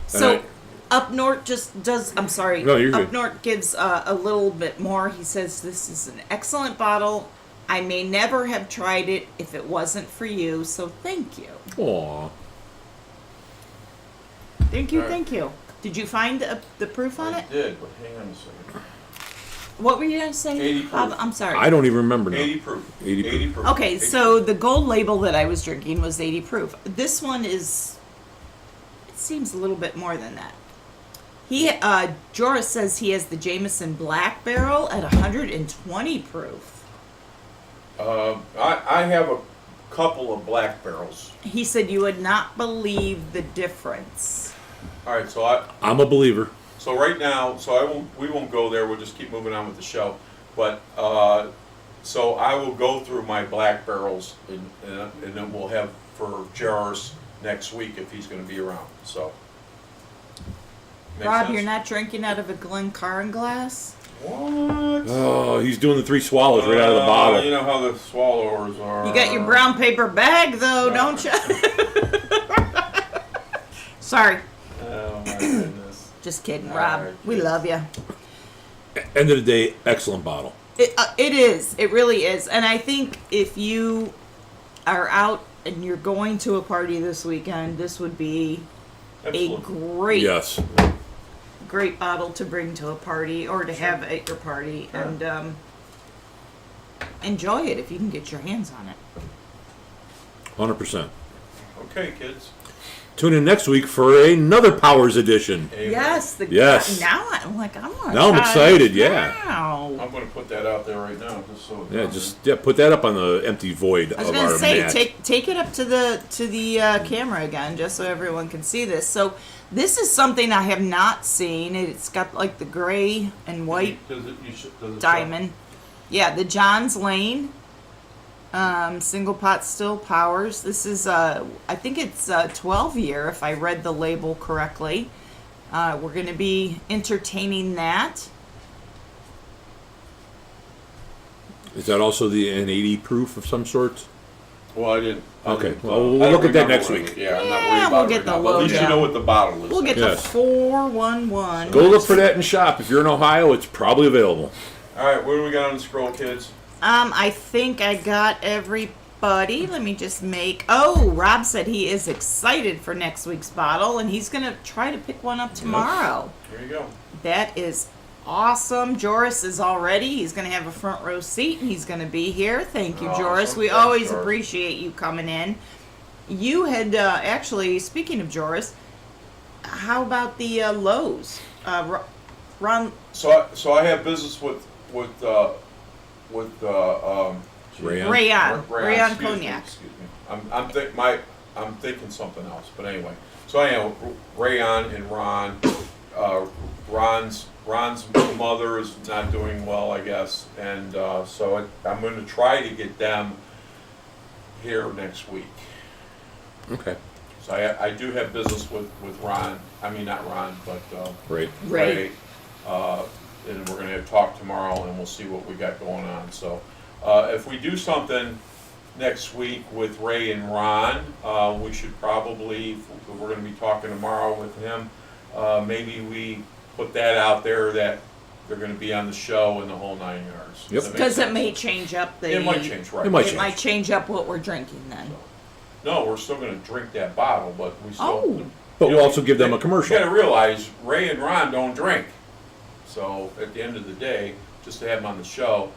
Speaker 1: So, Up North just does, I'm sorry,
Speaker 3: No, you're
Speaker 1: Up
Speaker 3: good.
Speaker 1: North gives a little bit more. He says, this is an excellent bottle. I may never have tried it if it wasn't for you, so thank you.
Speaker 3: Aw.
Speaker 1: Thank you,
Speaker 2: All right.
Speaker 1: thank you. Did you find the proof on
Speaker 2: I
Speaker 1: it?
Speaker 2: did, but hang on a second.
Speaker 1: What were you going to say?
Speaker 2: 80 proof.
Speaker 1: I'm sorry.
Speaker 3: I don't even remember now.
Speaker 2: 80 proof.
Speaker 3: 80 proof.
Speaker 1: Okay,
Speaker 2: 80
Speaker 1: so
Speaker 2: proof.
Speaker 1: the gold label that I was drinking was 80 proof. This one is, it seems a little bit more than that. Joris says he has the Jameson Black Barrel at 120 proof.
Speaker 2: I have a couple of black barrels.
Speaker 1: He said you would not believe the difference.
Speaker 2: All right, so
Speaker 3: I'm a believer.
Speaker 2: So right now, we won't go there. We'll just keep moving on with the show. But so I will go through my black barrels, and then we'll have for Joris next week if he's going to be around. So. Make
Speaker 1: Rob,
Speaker 2: sense?
Speaker 1: you're not drinking out of a Glencairn glass?
Speaker 2: What?
Speaker 3: Oh, he's doing the 3 swallows right out of the bottle.
Speaker 2: You know how the swallowers are.
Speaker 1: You got your brown paper bag, though,
Speaker 2: No.
Speaker 1: don't you? Sorry.
Speaker 2: Oh my goodness.
Speaker 1: Just kidding,
Speaker 2: All
Speaker 1: Rob.
Speaker 2: right,
Speaker 1: We
Speaker 2: kids.
Speaker 1: love you.
Speaker 3: End of the day, excellent bottle.
Speaker 1: It is. It really is. And I think if you are out and you're going to a party this weekend, this would be
Speaker 2: Absolutely.
Speaker 1: a great,
Speaker 3: Yes.
Speaker 1: great bottle to bring to a party or to have at your party,
Speaker 2: Sure.
Speaker 1: and enjoy it if you can get your hands on it.
Speaker 3: 100%.
Speaker 2: Okay, kids.
Speaker 3: Tune in next week for another Powers edition.
Speaker 2: Amen.
Speaker 1: Yes,
Speaker 3: Yes.
Speaker 1: Now I'm like, I want.
Speaker 3: Now I'm excited, yeah.
Speaker 1: Wow.
Speaker 2: I'm going to put that out there right now, just so.
Speaker 3: Yeah, put that up on the empty void
Speaker 1: I was
Speaker 3: of
Speaker 1: gonna
Speaker 3: our
Speaker 1: say,
Speaker 3: mat.
Speaker 1: take it up to the camera again, just so everyone can see this. So this is something I have not seen. It's got like the gray and white
Speaker 2: Does it show?
Speaker 1: diamond. Yeah, the Johns Lane single pot still Powers. This is I think it's 12 year if I read the label correctly. We're going to be entertaining that.
Speaker 3: Is that also an 80 proof of some sort?
Speaker 2: Well, I didn't.
Speaker 3: Okay,
Speaker 2: didn't,
Speaker 3: well, we'll
Speaker 2: I don't
Speaker 3: look at that
Speaker 2: remember
Speaker 3: next
Speaker 2: what
Speaker 3: week.
Speaker 2: it- Yeah, I'm not
Speaker 1: Yeah,
Speaker 2: worried about
Speaker 1: we'll
Speaker 2: it
Speaker 1: get
Speaker 2: right
Speaker 1: the
Speaker 2: now, but at least you
Speaker 1: logo.
Speaker 2: know what the bottle is.
Speaker 1: We'll get
Speaker 3: Yes.
Speaker 1: the 411.
Speaker 3: Go look for that in shop. If you're in Ohio, it's probably available.
Speaker 2: All right, what do we got on the scroll, kids?
Speaker 1: I think I got everybody. Let me just make. Oh, Rob said he is excited for next week's bottle, and he's gonna try to pick one up tomorrow.
Speaker 2: There you go.
Speaker 1: That is awesome. Joris is all ready. He's gonna have a front row seat, and he's gonna be here. Thank you,
Speaker 2: Awesome.
Speaker 1: Joris. We
Speaker 2: Thanks,
Speaker 1: always
Speaker 2: Joris.
Speaker 1: appreciate you coming in. You had actually, speaking of Joris, how about the Lowe's? Ron.
Speaker 2: So I have business with
Speaker 3: Rayon.
Speaker 1: Rayon
Speaker 2: excuse me,
Speaker 1: Cognac.
Speaker 2: Excuse me. I'm thinking something else, but anyway. So anyhow, Rayon and Ron. Ron's mother is not doing well, I guess, and so I'm going to try to get them here next week.
Speaker 3: Okay.
Speaker 2: So I do have business with Ron. I mean, not Ron, but
Speaker 3: Right.
Speaker 1: Ray.
Speaker 2: And we're gonna talk tomorrow, and we'll see what we got going on. So if we do something next week with Ray and Ron, we should probably, if we're gonna be talking tomorrow with him, maybe we put that out there that they're gonna be on the show and the whole 9 yards.
Speaker 3: Yep.
Speaker 2: Does that make
Speaker 1: Because it
Speaker 2: sense?
Speaker 1: may change up the.
Speaker 2: It might change, right?
Speaker 3: It might
Speaker 1: It
Speaker 3: change.
Speaker 1: might change up what we're drinking then.
Speaker 2: No, we're still gonna drink that bottle, but we still.
Speaker 1: Oh.
Speaker 3: But
Speaker 2: You
Speaker 3: we'll
Speaker 2: know,
Speaker 3: also give them a
Speaker 2: You
Speaker 3: commercial.
Speaker 2: gotta realize, Ray and Ron don't drink. So at the end of the day, just to have them on the show,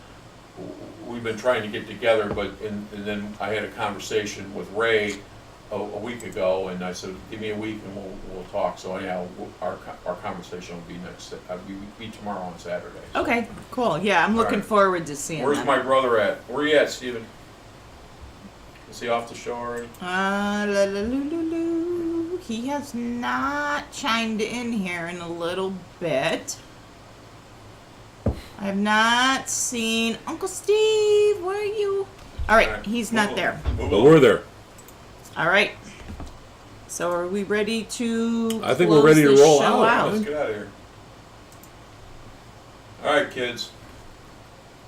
Speaker 2: we've been trying to get together, but, and then I had a conversation with Ray a week ago, and I said, give me a week and we'll talk. So anyhow, our conversation will be be tomorrow on Saturday.
Speaker 1: Okay, cool. Yeah, I'm looking
Speaker 2: Alright.
Speaker 1: forward to seeing
Speaker 2: Where's
Speaker 1: that.
Speaker 2: my brother at? Where you at, Steven? Is he off the show already?
Speaker 1: He has not chimed in here in a little bit. I have not seen Uncle Steve. Where are you? All right,
Speaker 2: Alright,
Speaker 1: he's
Speaker 2: move
Speaker 1: not
Speaker 2: on.
Speaker 1: there.
Speaker 2: Move
Speaker 3: But
Speaker 2: on.
Speaker 3: we're there.
Speaker 1: All right. So are we ready to?
Speaker 3: I think we're
Speaker 1: close
Speaker 3: ready to
Speaker 1: this
Speaker 3: roll
Speaker 1: show
Speaker 3: out.
Speaker 2: Let's get out of here. All right, kids.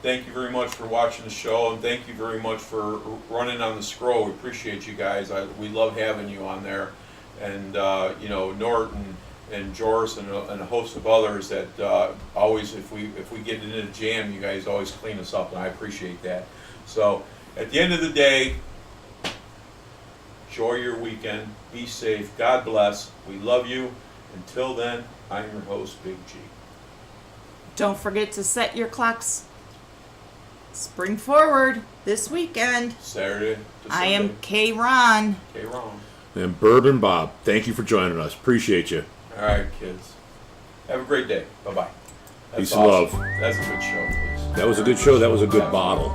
Speaker 2: Thank you very much for watching the show, and thank you very much for running on the scroll. We appreciate you guys. We love having you on there, and Norton and Joris and a host of others that always, if we get into a jam, you guys always clean us up, and I appreciate that. So at the end of the day, enjoy your weekend. Be safe. God bless. We love you. Until then, I'm your host, Big G.
Speaker 1: Don't forget to set your clocks. Spring forward this weekend.
Speaker 2: Saturday to
Speaker 1: I am
Speaker 2: Sunday.
Speaker 1: K. Ron.
Speaker 2: Okay, wrong.
Speaker 3: And Bourbon Bob, thank you for joining us. Appreciate you.
Speaker 2: All right, kids. Have a great day. Bye-bye. That's
Speaker 3: Peace and love.
Speaker 2: That's a good show, please.
Speaker 3: That was a good show. That was a good bottle.